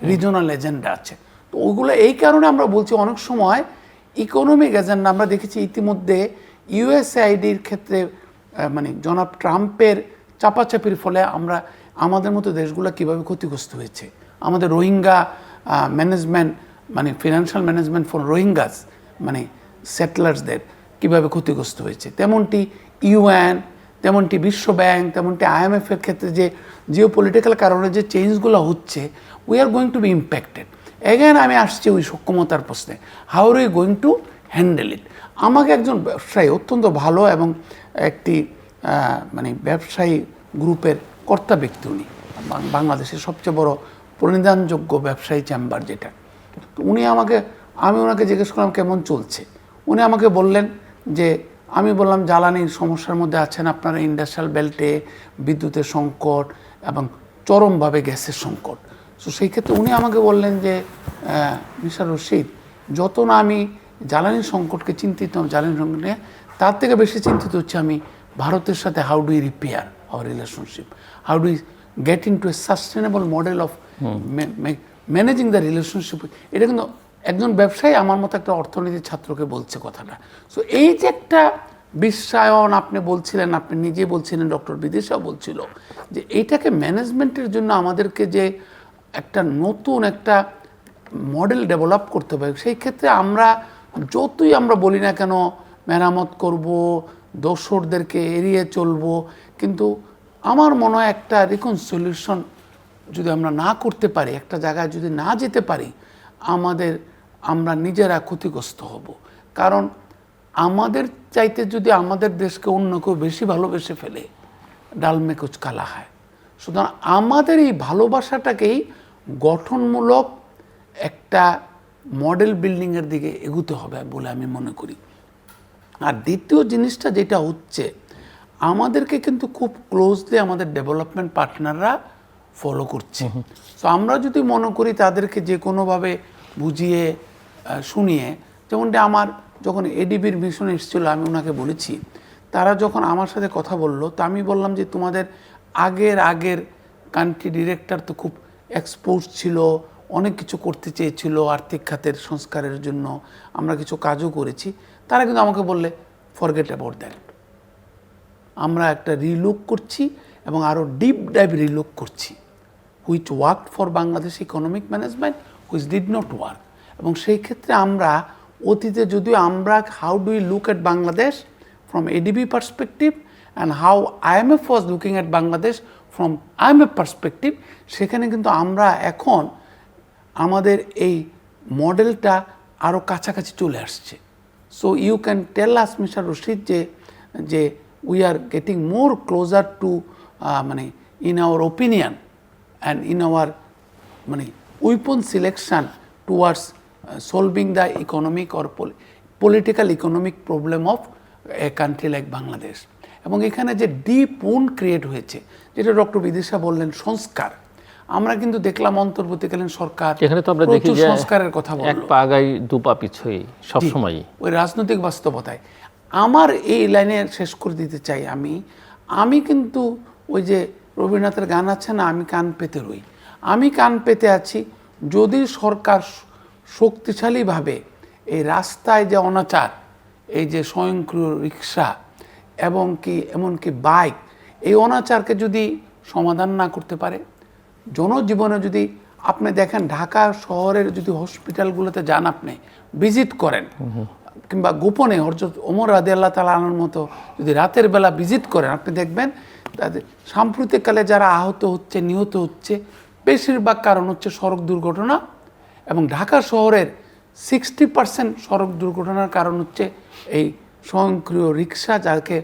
রিজনাল এজেন্ডা আছে। তো ওগুলো এই কারণে আমরা বলছি অনেক সময় ইকোনমিক এজেন্ডা আমরা দেখেছি ইতিমধ্যে ইউএসএআইডির ক্ষেত্রে মানে জনাব ট্রাম্পের চাপাচাপির ফলে আমাদের মতো দেশগুলো কিভাবে ক্ষতিগ্রস্ত হয়েছে। আমাদের রোহিঙ্গা ম্যানেজমেন্ট মানে ফিনান্সিয়াল ম্যানেজমেন্ট ফর রোহিঙ্গাস মানে সেটলার্সদের কিভাবে ক্ষতিগ্রস্ত হয়েছে, তেমনটি ইউএন, তেমনটি বিশ্ব ব্যাংক, তেমনটি IMF এর ক্ষেত্রে যে জিওপলিটিক্যাল কারণে যে চেঞ্জগুলো হচ্ছে, we are going to be impacted. Again আমি আসছি ওই সক্ষমতার প্রশ্নে, how are you going to handle it. আমাকে একজন ব্যবসায়ী অত্যন্ত ভালো এবং একটি মানে ব্যবসায়ী গ্রুপের কর্তা ব্যক্তি, উনি বাংলাদেশের সবচেয়ে বড় প্রণিধানযোগ্য ব্যবসায়ী চেম্বার যেটা, তো আমি ওনাকে জিজ্ঞেস করলাম কেমন চলছে। উনি আমাকে বললেন যে, আমি বললাম জ্বালানির সমস্যার মধ্যে আছেন আপনারা, ইন্ডাস্ট্রিয়াল বেল্টে বিদ্যুতের সংকট এবং চরমভাবে গ্যাসের সংকট। সো সেই ক্ষেত্রে উনি আমাকে বললেন যে মিস্টার রশিদ, যত না আমি জ্বালানির সংকটকে চিন্তিত জ্বালানি সংকট নিয়ে, তার থেকে বেশি চিন্তিত হচ্ছে আমি ভারতের সাথে how do repair our relationship, how do get into a sustainable model of managing the relationship. এটা কিন্তু একজন ব্যবসায়ী আমার মতো একটা অর্থনীতির ছাত্রকে বলছে কথাটা। সো এই যে একটা বিশ্বায়ন আপনি বলছিলেন, আপনি নিজে বলছিলেন, ডক্টর বিদিশা বলছিল যে এইটাকে ম্যানেজমেন্টের জন্য আমাদেরকে যে একটা নতুন একটা মডেল ডেভেলপ করতে হবে, সেই ক্ষেত্রে আমরা যতই আমরা বলি না কেন মেরামত করব, দোসরদেরকে এড়িয়ে চলবো, কিন্তু আমার মনে হয় একটা রিকনসলিউশন যদি আমরা না করতে পারি, একটা জায়গায় যদি না যেতে পারি, আমরা নিজেরা ক্ষতিগ্রস্ত হব। কারণ আমাদের চাইতে যদি আমাদের দেশকে অন্য কেউ বেশি ভালোবেসে ফেলে, ডালমে কুচ কালা হয়। সুতরাং আমাদের এই ভালোবাসাটাকেই গঠনমূলক একটা মডেল বিল্ডিংয়ের দিকে এগুতে হবে বলে আমি মনে করি। আর দ্বিতীয় জিনিসটা যেটা হচ্ছে, আমাদেরকে কিন্তু খুব ক্লোজলি আমাদের ডেভেলপমেন্ট পার্টনাররা ফলো করছে। সো আমরা যদি মনে করি তাদেরকে যে কোনোভাবে বুঝিয়ে শুনিয়ে, যেমনটা আমার যখন এডিবির মিশন এসেছিল, আমি ওনাকে বলেছি, তারা যখন আমার সাথে কথা বললো, তো আমি বললাম যে তোমাদের আগের কান্ট্রি ডিরেক্টর তো খুব এক্সপোজ ছিল, অনেক কিছু করতে চেয়েছিল আর্থিক খাতের সংস্কারের জন্য, আমরা কিছু কাজও করেছি। তারা কিন্তু আমাকে বললে ফরগেট অ্যাবাউট দ্যাট, আমরা একটা রিলুক করছি এবং আরও ডিপ ডাইভ রিলুক করছি, which worked for Bangladesh economic management, which did not work. এবং সেই ক্ষেত্রে আমরা অতীতে যদিও আমরা how do we look at Bangladesh from ADB perspective and how IMF was looking at Bangladesh from IMF perspective, সেখানে কিন্তু আমরা এখন আমাদের এই মডেলটা আরও কাছাকাছি চলে আসছে। So you can tell us mister Rashid যে we are getting more closer to মানে in our opinion and in our মানে weapon selection towards solving the economic or political economic problem of a country like Bangladesh. এবং এখানে যে deep wound create হয়েছে, যেটা doctor Bidisha বললেন সংস্কার, আমরা কিন্তু দেখলাম অন্তর্বর্তীকালীন সরকার এখানে তো আমরা দেখি যে সংস্কারের কথা বলল, এক পা আগাই দু পা পিছই সবসময় ওই রাজনৈতিক বাস্তবতায়। আমার এই লাইনে শেষ করে দিতে চাই, আমি কিন্তু ওই যে রবীন্দ্রনাথের গান আছে না, আমি কান পেতে রই, আমি কান পেতে আছি। যদি সরকার শক্তিশালীভাবে এই রাস্তায় যে অনাচার, এই যে স্বয়ংক্রিয় রিক্সা এবং এমনকি বাইক, এই অনাচারকে যদি সমাধান না করতে পারে, জনজীবনে যদি আপনি দেখেন ঢাকা শহরের যদি হসপিটালগুলোতে যান, আপনি ভিজিট করেন, কিংবা গোপনে হযরত ওমর রাদিয়াল্লাহু তাআলা আনহুর মতো যদি রাতের বেলা ভিজিট করেন, আপনি দেখবেন তাদের সাম্প্রতিককালে যারা আহত হচ্ছে, নিহত হচ্ছে, বেশিরভাগ কারণ হচ্ছে সড়ক দুর্ঘটনা। এবং ঢাকা শহরের 60% সড়ক দুর্ঘটনার কারণ হচ্ছে এই স্বয়ংক্রিয় রিক্সা, যাকে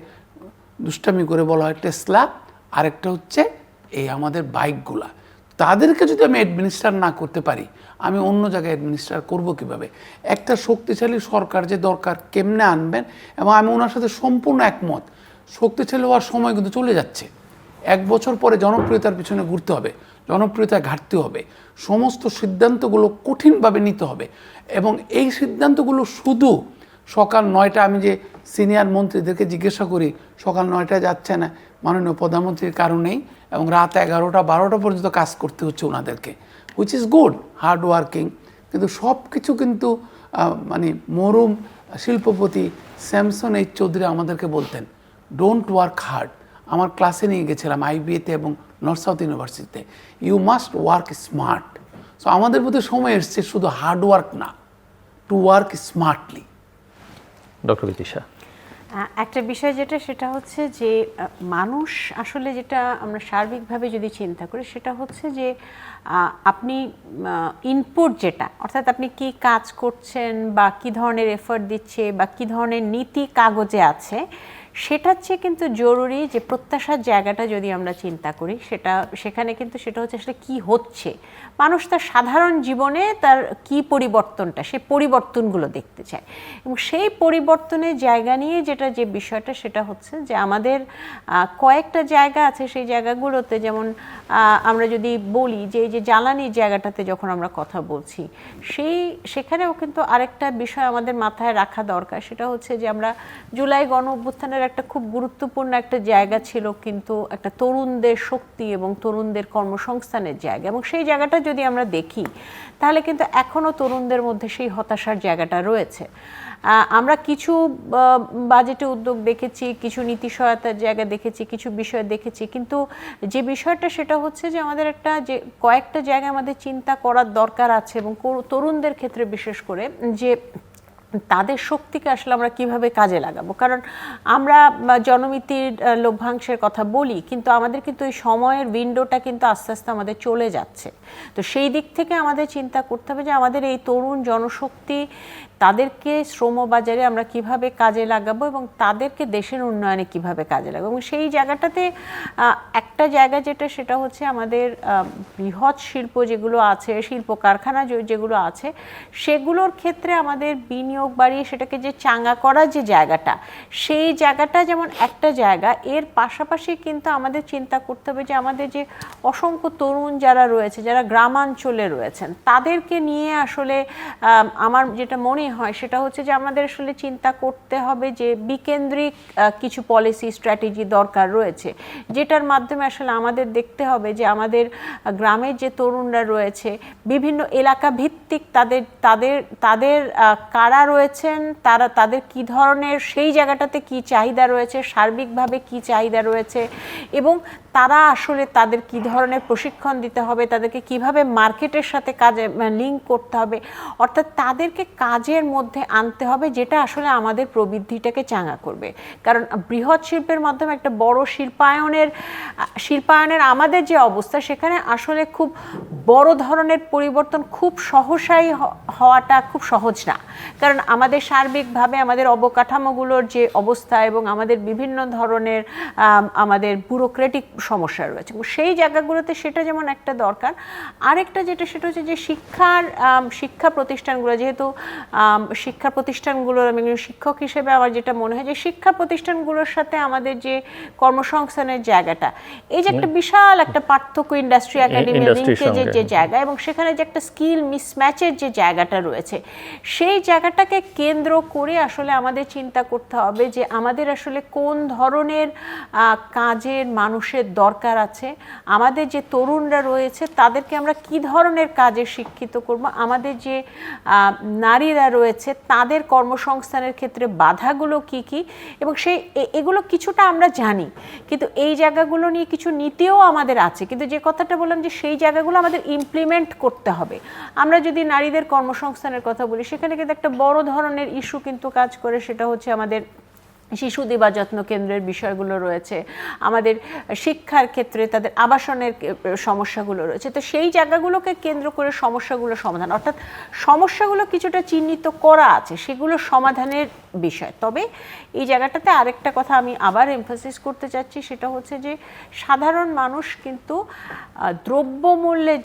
দুষ্টামি করে বলা হয় টেসলা, আরেকটা হচ্ছে এই আমাদের বাইকগুলা। তাদেরকে যদি আমি অ্যাডমিনিস্ট্রেট না করতে পারি, আমি অন্য জায়গায় অ্যাডমিনিস্ট্রেট করব কিভাবে? একটা শক্তিশালী সরকার যে দরকার, কেমনে আনবেন? এবং আমি ওনার সাথে সম্পূর্ণ একমত, শক্তিশালী হওয়ার সময় কিন্তু চলে যাচ্ছে। 1 বছর পরে জনপ্রিয়তার পিছনে ঘুরতে হবে, জনপ্রিয়তায় ঘাটতি হবে, সমস্ত সিদ্ধান্তগুলো কঠিনভাবে নিতে হবে। এবং এই সিদ্ধান্তগুলো শুধু সকাল 9টা আমি যে সিনিয়র মন্ত্রীদেরকে জিজ্ঞাসা করি সকাল 9টায় যাচ্ছে না মাননীয় প্রধানমন্ত্রীর কারণেই, এবং রাত 11টা 12টা পর্যন্ত কাজ করতে হচ্ছে ওনাদেরকে, which is good, hard working. কিন্তু সব কিছু কিন্তু মানে মরুম শিল্পপতি স্যামসন এইচ চৌধুরী আমাদেরকে বলতেন ডোন্ট ওয়ার্ক হার্ড। আমার ক্লাসে নিয়ে গেছিলাম আইবিএতে এবং নর্থ সাউথ ইউনিভার্সিটিতে, you must work smart. So আমাদের মধ্যে সময় এসছে শুধু হার্ড ওয়ার্ক না, to work smartly. Doctor Bidisha, একটা বিষয় যেটা সেটা হচ্ছে যে মানুষ আসলে যেটা আমরা সার্বিকভাবে যদি চিন্তা করি সেটা হচ্ছে যে আপনি ইনপুট যেটা, অর্থাৎ আপনি কি কাজ করছেন বা কি ধরনের এফোর্ট দিচ্ছে বা কি ধরনের নীতি কাগজে আছে, সেটার চেয়ে কিন্তু জরুরি যে প্রত্যাশার জায়গাটা যদি আমরা চিন্তা করি সেখানে কিন্তু সেটা হচ্ছে আসলে কী হচ্ছে, মানুষ তার সাধারণ জীবনে তার কি পরিবর্তনটা, সেই পরিবর্তনগুলো দেখতে চায়। এবং সেই পরিবর্তনের জায়গা নিয়ে যে বিষয়টা সেটা হচ্ছে যে আমাদের কয়েকটা জায়গা আছে, সেই জায়গাগুলোতে যেমন আমরা যদি বলি যে এই যে জ্বালানির জায়গাটাতে যখন আমরা কথা বলছি, সেখানেও কিন্তু আরেকটা বিষয় আমাদের মাথায় রাখা দরকার, সেটা হচ্ছে যে আমরা জুলাই গণ অভ্যুত্থানের একটা খুব গুরুত্বপূর্ণ একটা জায়গা ছিল কিন্তু একটা তরুণদের শক্তি এবং তরুণদের কর্মসংস্থানের জায়গা, এবং সেই জায়গাটা যদি আমরা দেখি তাহলে কিন্তু এখনও তরুণদের মধ্যে সেই হতাশার জায়গাটা রয়েছে। আমরা কিছু বাজেটে উদ্যোগ দেখেছি, কিছু নীতি সহায়তার জায়গা দেখেছি, কিছু বিষয় দেখেছি, কিন্তু যে বিষয়টা সেটা হচ্ছে যে আমাদের যে কয়েকটা জায়গায় আমাদের চিন্তা করার দরকার আছে, এবং তরুণদের ক্ষেত্রে বিশেষ করে যে তাদের শক্তিকে আসলে আমরা কিভাবে কাজে লাগাবো। কারণ আমরা জনমিতির লভ্যাংশের কথা বলি, কিন্তু আমাদের কিন্তু এই সময়ের উইন্ডোটা কিন্তু আস্তে আস্তে আমাদের চলে যাচ্ছে। তো সেই দিক থেকে আমাদের চিন্তা করতে হবে যে আমাদের এই তরুণ জনশক্তি, তাদেরকে শ্রমবাজারে আমরা কিভাবে কাজে লাগাবো এবং তাদেরকে দেশের উন্নয়নে কিভাবে কাজে লাগাবো। এবং সেই জায়গাটাতে একটা জায়গা যেটা সেটা হচ্ছে আমাদের বৃহৎ শিল্প যেগুলো আছে, শিল্প কারখানা যেগুলো আছে, সেগুলোর ক্ষেত্রে আমাদের বিনিয়োগ বাড়িয়ে সেটাকে যে চাঙ্গা করার যে জায়গাটা, সেই জায়গাটা যেমন একটা জায়গা, এর পাশাপাশি কিন্তু আমাদের চিন্তা করতে হবে যে আমাদের যে অসংখ্য তরুণ যারা রয়েছে, যারা গ্রামাঞ্চলে রয়েছেন, তাদেরকে নিয়ে আসলে আমার যেটা মনে হয় সেটা হচ্ছে যে আমাদের আসলে চিন্তা করতে হবে যে বিকেন্দ্রিক কিছু পলিসি স্ট্র্যাটেজি দরকার রয়েছে, যেটার মাধ্যমে আসলে আমাদের দেখতে হবে যে আমাদের গ্রামের যে তরুণরা রয়েছে, বিভিন্ন এলাকা ভিত্তিক তাদের কারা রয়েছেন, তাদের কি ধরনের সেই জায়গাটাতে কি চাহিদা রয়েছে, সার্বিকভাবে কি চাহিদা রয়েছে, এবং তারা আসলে তাদের কি ধরনের প্রশিক্ষণ দিতে হবে, তাদেরকে কিভাবে মার্কেটের সাথে কাজে লিঙ্ক করতে হবে, অর্থাৎ তাদেরকে কাজের মধ্যে আনতে হবে, যেটা আসলে আমাদের প্রবৃদ্ধিটাকে চাঙ্গা করবে। কারণ বৃহৎ শিল্পের মাধ্যমে একটা বড় শিল্পায়নের আমাদের যে অবস্থা, সেখানে আসলে খুব বড় ধরনের পরিবর্তন খুব সহসাই হওয়াটা খুব সহজ না। কারণ আমাদের সার্বিকভাবে আমাদের অবকাঠামোগুলোর যে অবস্থা এবং আমাদের বিভিন্ন ধরনের আমাদের ব্যুরোক্রেটিক সমস্যা রয়েছে, সেই জায়গাগুলোতে সেটা যেমন একটা দরকার। আরেকটা যেটা সেটা হচ্ছে যে শিক্ষা প্রতিষ্ঠানগুলো, যেহেতু শিক্ষা প্রতিষ্ঠানগুলোর আমি শিক্ষক হিসেবে আমার যেটা মনে হয় যে শিক্ষা প্রতিষ্ঠানগুলোর সাথে আমাদের যে কর্মসংস্থানের জায়গাটা, এই যে একটা বিশাল একটা পার্থক্য ইন্ডাস্ট্রি একাডেমি লিঙ্কেজের যে জায়গা, এবং সেখানে যে একটা স্কিল মিসম্যাচের যে জায়গাটা রয়েছে, সেই জায়গাটাকে কেন্দ্র করে আসলে আমাদের চিন্তা করতে হবে যে আমাদের আসলে কোন ধরনের কাজের মানুষের দরকার আছে, আমাদের যে তরুণরা রয়েছে তাদেরকে আমরা কি ধরনের কাজে শিক্ষিত করব, আমাদের যে নারীরা রয়েছে তাদের কর্মসংস্থানের ক্ষেত্রে বাধাগুলো কি কি, এবং এগুলো কিছুটা আমরা জানি, কিন্তু এই জায়গাগুলো নিয়ে কিছু নীতিও আমাদের আছে, কিন্তু যে কথাটা বললাম যে সেই জায়গাগুলো আমাদের ইমপ্লিমেন্ট করতে হবে। আমরা যদি নারীদের কর্মসংস্থানের কথা বলি, সেখানে কিন্তু একটা বড় ধরনের ইস্যু কিন্তু কাজ করে, সেটা হচ্ছে আমাদের শিশু দিবা যত্ন কেন্দ্রের বিষয়গুলো রয়েছে, আমাদের শিক্ষার ক্ষেত্রে তাদের আবাসনের সমস্যাগুলো রয়েছে। তো সেই জায়গাগুলোকে কেন্দ্র করে সমস্যাগুলো সমাধান, অর্থাৎ সমস্যাগুলো কিছুটা চিহ্নিত করা আছে, সেগুলো সমাধানের বিষয়। তবে এই জায়গাটাতে আরেকটা কথা আমি আবার এমফাসিস করতে চাচ্ছি, সেটা হচ্ছে যে সাধারণ মানুষ কিন্তু দ্রব্যমূল্যের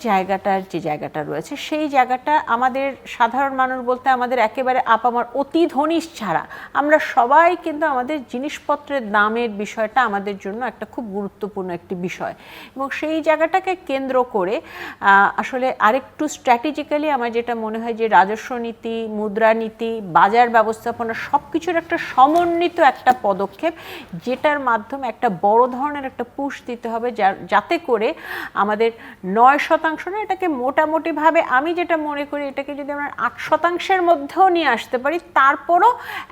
যে জায়গাটা রয়েছে, সেই জায়গাটা আমাদের সাধারণ মানুষ বলতে আমাদের একেবারে আপামার অতি ধনী ছাড়া আমরা সবাই কিন্তু আমাদের জিনিসপত্রের দামের বিষয়টা আমাদের জন্য একটা খুব গুরুত্বপূর্ণ একটি বিষয়, এবং সেই জায়গাটাকে কেন্দ্র করে আসলে আরেকটু স্ট্র্যাটেজিক্যালি আমার যেটা মনে হয় যে রাজস্ব নীতি, মুদ্রানীতি, বাজার ব্যবস্থাপনা সব কিছুর একটা সমন্বিত একটা পদক্ষেপ, যেটার মাধ্যমে একটা বড় ধরনের একটা পুশ দিতে হবে, যাতে করে আমাদের 9% না, এটাকে মোটামুটিভাবে আমি যেটা মনে করি এটাকে যদি আমরা 8%-এর মধ্যেও নিয়ে আসতে পারি, তারপরও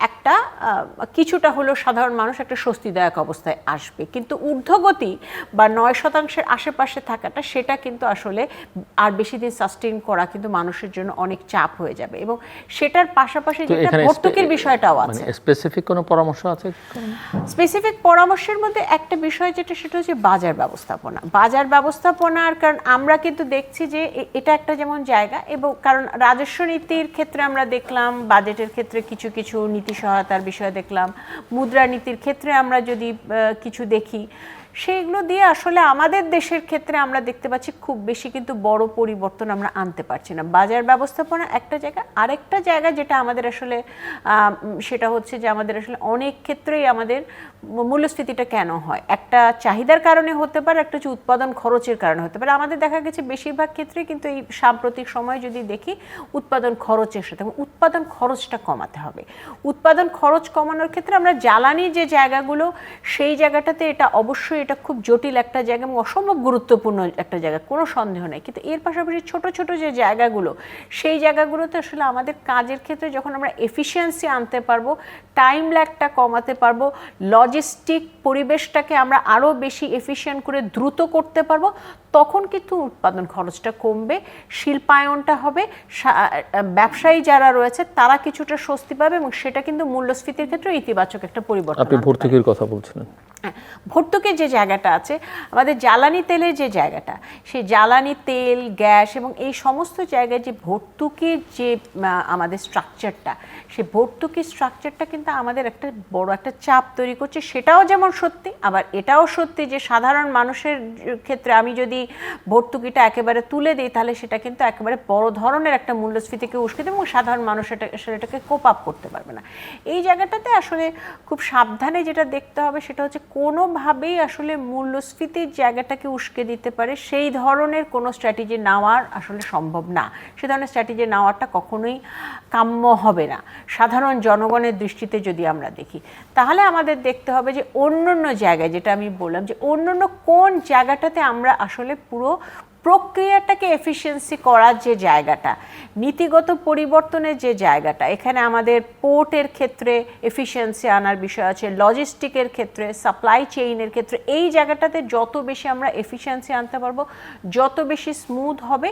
একটা কিছুটা হলেও সাধারণ মানুষ একটা স্বস্তিদায়ক অবস্থায় আসবে। কিন্তু ঊর্ধ্বগতি বা 9%-এর আশেপাশে থাকাটা, সেটা কিন্তু আসলে আর বেশি দিন সাস্টেইন করা কিন্তু মানুষের জন্য অনেক চাপ হয়ে যাবে। এবং সেটার পাশাপাশি যেটা ভর্তুকির বিষয়টাও আছে, স্পেসিফিক কোনো পরামর্শ আছে? স্পেসিফিক পরামর্শের মধ্যে একটা বিষয় যেটা, সেটা হচ্ছে বাজার ব্যবস্থাপনা। বাজার ব্যবস্থাপনার কারণ আমরা কিন্তু দেখছি যে এটা একটা যেমন জায়গা, এবং কারণ রাজস্ব নীতির ক্ষেত্রে আমরা দেখলাম, বাজেটের ক্ষেত্রে কিছু কিছু নীতি সহায়তার বিষয় দেখলাম, মুদ্রানীতির ক্ষেত্রে আমরা যদি কিছু দেখি, সেইগুলো দিয়ে আসলে আমাদের দেশের ক্ষেত্রে আমরা দেখতে পাচ্ছি খুব বেশি কিন্তু বড় পরিবর্তন আমরা আনতে পারছি না। বাজার ব্যবস্থাপনা একটা জায়গা, আরেকটা জায়গা যেটা আমাদের আসলে সেটা হচ্ছে যে আমাদের আসলে অনেক ক্ষেত্রেই আমাদের মূল্যস্ফীতিটা কেন হয়, একটা চাহিদার কারণে হতে পারে, একটা হচ্ছে উৎপাদন খরচের কারণে হতে পারে। আমাদের দেখা গেছে বেশিরভাগ ক্ষেত্রে কিন্তু এই সাম্প্রতিক সময় যদি দেখি, উৎপাদন খরচের সাথে, এবং উৎপাদন খরচটা কমাতে হবে। উৎপাদন খরচ কমানোর ক্ষেত্রে আমরা জ্বালানি যে জায়গাগুলো, সেই জায়গাটাতে এটা অবশ্যই এটা খুব জটিল একটা জায়গা এবং অসম্ভব গুরুত্বপূর্ণ একটা জায়গা, কোনো সন্দেহ নেই। কিন্তু এর পাশাপাশি ছোট ছোট যে জায়গাগুলো, সেই জায়গাগুলোতে আসলে আমাদের কাজের ক্ষেত্রে যখন আমরা এফিসিয়েন্সি আনতে পারবো, টাইম ল্যাগটা কমাতে পারবো, লজিস্টিক পরিবেশটাকে আমরা আরও বেশি এফিশিয়েন্ট করে দ্রুত করতে পারবো, তখন কিন্তু উৎপাদন খরচটা কমবে, শিল্পায়নটা হবে, ব্যবসায়ী যারা রয়েছে তারা কিছুটা স্বস্তি পাবে, এবং সেটা কিন্তু মূল্যস্ফীতির ক্ষেত্রে ইতিবাচক একটা পরিবর্তন। আপনি ভর্তুকির কথা বলছিলেন। ভর্তুকির যে জায়গাটা আছে, আমাদের জ্বালানি তেলের যে জায়গাটা, সেই জ্বালানি তেল, গ্যাস এবং এই সমস্ত জায়গায় যে ভর্তুকির যে আমাদের স্ট্রাকচারটা, সেই ভর্তুকির স্ট্রাকচারটা কিন্তু আমাদের একটা বড় একটা চাপ তৈরি করছে। সেটাও যেমন সত্যি, আবার এটাও সত্যি যে সাধারণ মানুষের ক্ষেত্রে আমি যদি ভর্তুকিটা একেবারে তুলে দিই, তাহলে সেটা কিন্তু একেবারে বড় ধরনের একটা মূল্যস্ফীতিকে উস্কে দেবে, এবং সাধারণ মানুষ সেটাকে কোপ আপ করতে পারবে না। এই জায়গাটাতে আসলে খুব সাবধানে যেটা দেখতে হবে, সেটা হচ্ছে কোনোভাবেই আসলে মূল্যস্ফীতির জায়গাটাকে উস্কে দিতে পারে সেই ধরনের কোনো স্ট্র্যাটেজি নেওয়ার আসলে সম্ভব না। সে ধরনের স্ট্র্যাটেজি নেওয়াটা কখনোই কাম্য হবে না সাধারণ জনগণের দৃষ্টিতে। যদি আমরা দেখি, তাহলে আমাদের দেখতে হবে যে অন্য জায়গায়, যেটা আমি বললাম যে অন্য কোন জায়গাটাতে আমরা আসলে পুরো প্রক্রিয়াটাকে এফিসিয়েন্সি করার যে জায়গাটা, নীতিগত পরিবর্তনের যে জায়গাটা, এখানে আমাদের পোর্টের ক্ষেত্রে এফিসিয়েন্সি আনার বিষয় আছে, লজিস্টিকের ক্ষেত্রে, সাপ্লাই চেইনের ক্ষেত্রে, এই জায়গাটাতে যত বেশি আমরা এফিসিয়েন্সি আনতে পারবো, যত বেশি স্মুথ হবে,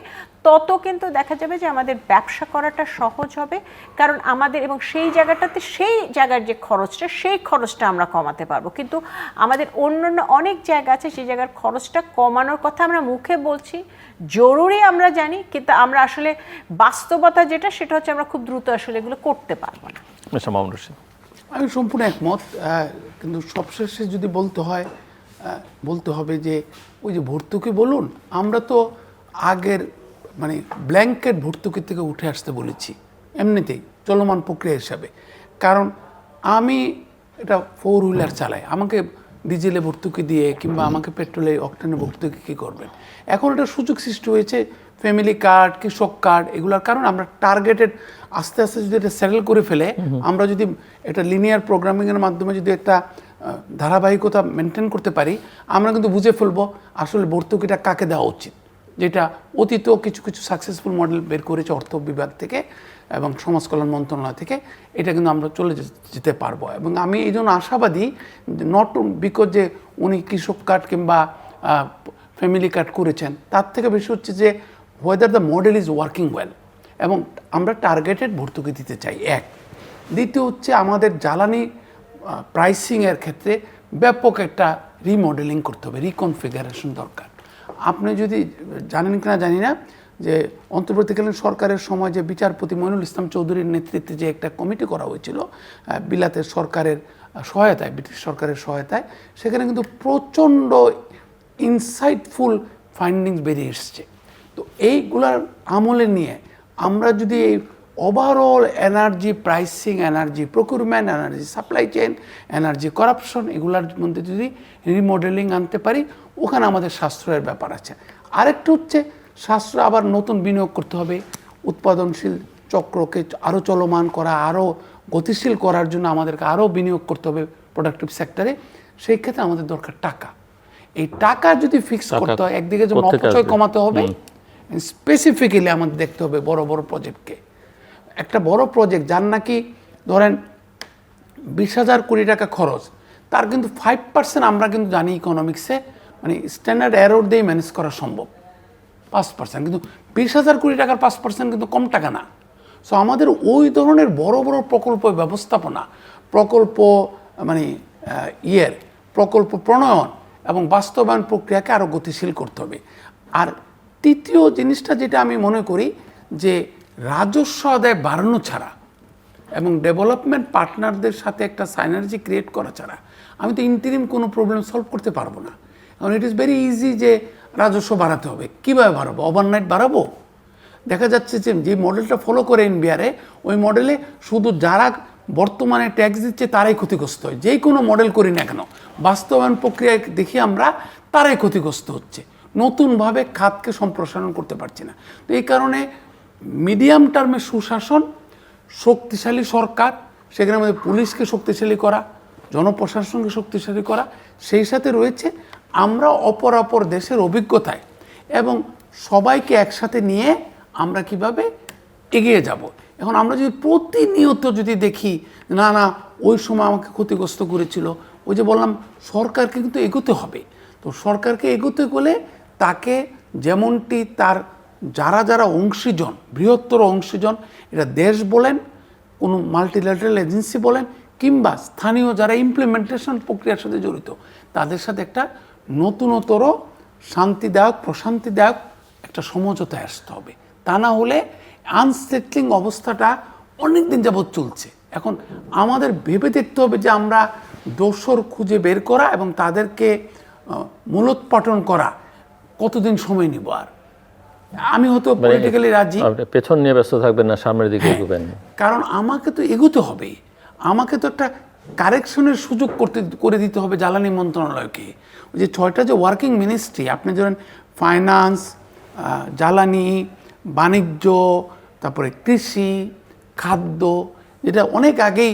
তত কিন্তু দেখা যাবে যে আমাদের ব্যবসা করাটা সহজ হবে। কারণ আমাদের, এবং সেই জায়গাটাতে সেই জায়গার যে খরচটা, সেই খরচটা আমরা কমাতে পারবো। কিন্তু আমাদের অন্য অনেক জায়গা আছে সেই জায়গার খরচটা কমানোর কথা আমরা মুখে বলছি, জরুরি আমরা জানি, কিন্তু আমরা আসলে বাস্তবতা যেটা, সেটা হচ্ছে আমরা খুব দ্রুত আসলে এগুলো করতে পারবো না। আমি সম্পূর্ণ একমত, কিন্তু সবশেষে যদি বলতে হবে যে ওই যে ভর্তুকি বলুন, আমরা তো আগের মানে ব্ল্যাঙ্কেট ভর্তুকি থেকে উঠে আসতে বলেছি এমনিতেই চলমান প্রক্রিয়া হিসাবে। কারণ আমি এটা 4 হুইলার চালাই, আমাকে ডিজেলে ভর্তুকি দিয়ে কিংবা আমাকে পেট্রোলে অকটেনে ভর্তুকি কী করবেন? এখন এটা সুযোগ সৃষ্টি হয়েছে ফ্যামিলি কার্ড, কৃষক কার্ড, এগুলোর কারণে আমরা টার্গেটেড আস্তে আস্তে যদি এটা সেটেল করে ফেলে, আমরা যদি এটা লিনিয়ার প্রোগ্রামিংয়ের মাধ্যমে যদি একটা ধারাবাহিকতা মেনটেন করতে পারি, আমরা কিন্তু বুঝে ফেলবো আসলে ভর্তুকিটা কাকে দেওয়া উচিত। যেটা অতীতেও কিছু কিছু সাকসেসফুল মডেল বের করেছে অর্থ বিভাগ থেকে এবং সমাজ কল্যাণ মন্ত্রণালয় থেকে, এটা কিন্তু আমরা চলে যেতে পারবো। এবং আমি এই জন্য আশাবাদী, নট বিকজ যে উনি কৃষক কার্ড কিংবা ফ্যামিলি কার্ড করেছেন, তার থেকে বেশি হচ্ছে যে whether the model is working well, এবং আমরা টার্গেটেড ভর্তুকি দিতে চাই। এক, দ্বিতীয় হচ্ছে আমাদের জ্বালানি প্রাইসিংয়ের ক্ষেত্রে ব্যাপক একটা রিমডেলিং করতে হবে, রিকনফিগারেশন দরকার। আপনি যদি জানেন কিনা জানি না, যে অন্তর্বর্তীকালীন সরকারের সময় যে বিচারপতি মইনুল ইসলাম চৌধুরীর নেতৃত্বে যে একটা কমিটি করা হয়েছিল বিলাতের সরকারের সহায়তায়, ব্রিটিশ সরকারের সহায়তায়, সেখানে কিন্তু প্রচণ্ড ইনসাইটফুল ফাইন্ডিংস বেরিয়ে এসছে। তো এইগুলার আমলে নিয়ে আমরা যদি এই overall energy pricing, energy procurement, energy supply chain, energy corruption, এগুলার মধ্যে যদি রিমডেলিং আনতে পারি, ওখানে আমাদের সাশ্রয়ের ব্যাপার আছে। আরেকটু হচ্ছে সাশ্রয় আবার নতুন বিনিয়োগ করতে হবে, উৎপাদনশীল চক্রকে আরও চলমান করা, আরও গতিশীল করার জন্য আমাদেরকে আরও বিনিয়োগ করতে হবে প্রোডাক্টিভ সেক্টরে। সেই ক্ষেত্রে আমাদের দরকার টাকা। এই টাকা যদি ফিক্স করতে হয়, একদিকে যেমন অপচয় কমাতে হবে, স্পেসিফিক্যালি আমাদের দেখতে হবে বড় বড় প্রজেক্টকে। একটা বড় প্রজেক্ট যার নাকি ধরেন 20,000 কোটি টাকা খরচ, তার কিন্তু 5% আমরা কিন্তু জানি ইকোনমিক্সে মানে স্ট্যান্ডার্ড এরর দিয়ে ম্যানেজ করা সম্ভব, 5%। কিন্তু 20,000 কোটি টাকার 5% কিন্তু কম টাকা না। সো আমাদের ওই ধরনের বড় বড় প্রকল্প ব্যবস্থাপনা, প্রকল্প মানে প্রকল্প প্রণয়ন এবং বাস্তবায়ন প্রক্রিয়াকে আরও গতিশীল করতে হবে। আর তৃতীয় জিনিসটা যেটা আমি মনে করি যে রাজস্ব আদায় বাড়ানো ছাড়া এবং ডেভেলপমেন্ট পার্টনারদের সাথে একটা সাইনার্জি ক্রিয়েট করা ছাড়া আমি তো ইন্টারিম কোনো প্রবলেম সলভ করতে পারবো না। কারণ ইট ইজ ভেরি ইজি যে রাজস্ব বাড়াতে হবে। কীভাবে বাড়াবো? ওভারনাইট বাড়াবো? দেখা যাচ্ছে যে মডেলটা ফলো করে এনবিআরে, ওই মডেলে শুধু যারা বর্তমানে ট্যাক্স দিচ্ছে তারাই ক্ষতিগ্রস্ত হয়। যেই কোনো মডেল করি না কেন, বাস্তবায়ন প্রক্রিয়ায় দেখি আমরা তারাই ক্ষতিগ্রস্ত হচ্ছে। নতুনভাবে খাতকে সম্প্রসারণ করতে পারছি না। তো এই কারণে মিডিয়াম টার্মে সুশাসন, শক্তিশালী সরকার, সেখানে আমাদের পুলিশকে শক্তিশালী করা, জনপ্রশাসনকে শক্তিশালী করা, সেই সাথে রয়েছে আমরা অপর দেশের অভিজ্ঞতায় এবং সবাইকে একসাথে নিয়ে আমরা কিভাবে এগিয়ে যাব। এখন আমরা যদি প্রতিনিয়ত যদি দেখি না না ওই সময় আমাকে ক্ষতিগ্রস্ত করেছিল, ওই যে বললাম সরকারকে কিন্তু এগোতে হবে। তো সরকারকে এগোতে গেলে তাকে যেমনটি তার যারা অংশীজন, বৃহত্তর অংশীজন, এটা দেশ বলেন, কোনো মাল্টিল্যাটারাল এজেন্সি বলেন, কিংবা স্থানীয় যারা ইমপ্লিমেন্টেশন প্রক্রিয়ার সাথে জড়িত, তাদের সাথে একটা নতুনতর শান্তিদায়ক, প্রশান্তিদায়ক একটা সমঝোতায় আসতে হবে। তা না হলে আনসেটলিং অবস্থাটা অনেক দিন যাবৎ চলছে। এখন আমাদের ভেবে দেখতে হবে যে আমরা দোষর খুঁজে বের করা এবং তাদেরকে মূলোৎপাটন করা কতদিন সময় নিব। আর আমি হয়তো পলিটিক্যালি রাজি, পেছন নিয়ে ব্যস্ত থাকবেন না, সামনের দিকে এগোবেন। কারণ আমাকে তো এগোতে হবে, আমাকে তো একটা কারেকশনের সুযোগ করে দিতে হবে জ্বালানি মন্ত্রণালয়কে। ওই যে 6টা যে ওয়ার্কিং মিনিস্ট্রি, আপনি ধরেন ফাইন্যান্স, জ্বালানি, বাণিজ্য, তারপরে কৃষি, খাদ্য, যেটা অনেক আগেই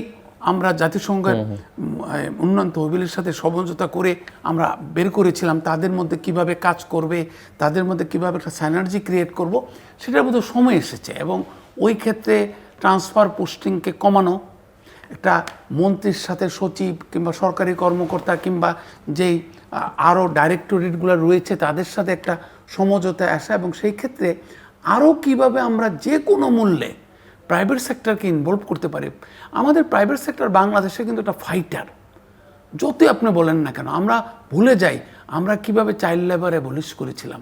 আমরা জাতিসংঘের উন্নয়ন তহবিলের সাথে সমঝোতা করে আমরা বের করেছিলাম, তাদের মধ্যে কিভাবে কাজ করবে, তাদের মধ্যে কিভাবে একটা সাইনার্জি ক্রিয়েট করব, সেটার মধ্যে সময় এসেছে। এবং ওই ক্ষেত্রে ট্রান্সফার পোস্টিংকে কমানো, একটা মন্ত্রীর সাথে সচিব কিংবা সরকারি কর্মকর্তা কিংবা যেই আরও ডাইরেক্টরেটগুলো রয়েছে তাদের সাথে একটা সমঝোতায় আসা, এবং সেই ক্ষেত্রে আরও কিভাবে আমরা যে কোনো মূল্যে প্রাইভেট সেক্টরকে ইনভলভ করতে পারি। আমাদের প্রাইভেট সেক্টর বাংলাদেশে কিন্তু একটা ফাইটার, যতই আপনি বলেন না কেন। আমরা ভুলে যাই আমরা কিভাবে চাইল্ড লেবার অ্যাবলিশ করেছিলাম,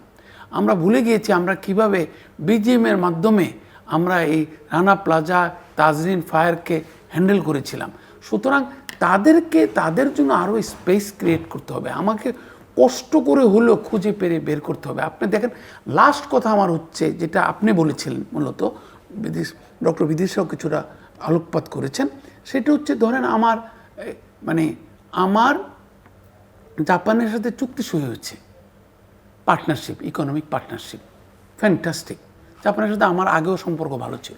আমরা ভুলে গিয়েছি আমরা কিভাবে বিজিএমের মাধ্যমে আমরা এই রানা প্লাজা, তাজরিন ফায়ারকে হ্যান্ডেল করেছিলাম। সুতরাং তাদের জন্য আরও স্পেস ক্রিয়েট করতে হবে, আমাকে কষ্ট করে হলেও খুঁজে বের করতে হবে। আপনি দেখেন, লাস্ট কথা আমার হচ্ছে যেটা আপনি বলেছিলেন, মূলত ডক্টর বিদিশাও কিছুটা আলোকপাত করেছেন, সেটা হচ্ছে ধরেন আমার জাপানের সাথে চুক্তি সই হয়েছে, পার্টনারশিপ, ইকোনমিক পার্টনারশিপ, ফ্যান্টাস্টিক। জাপানের সাথে আমার আগেও সম্পর্ক ভালো ছিল।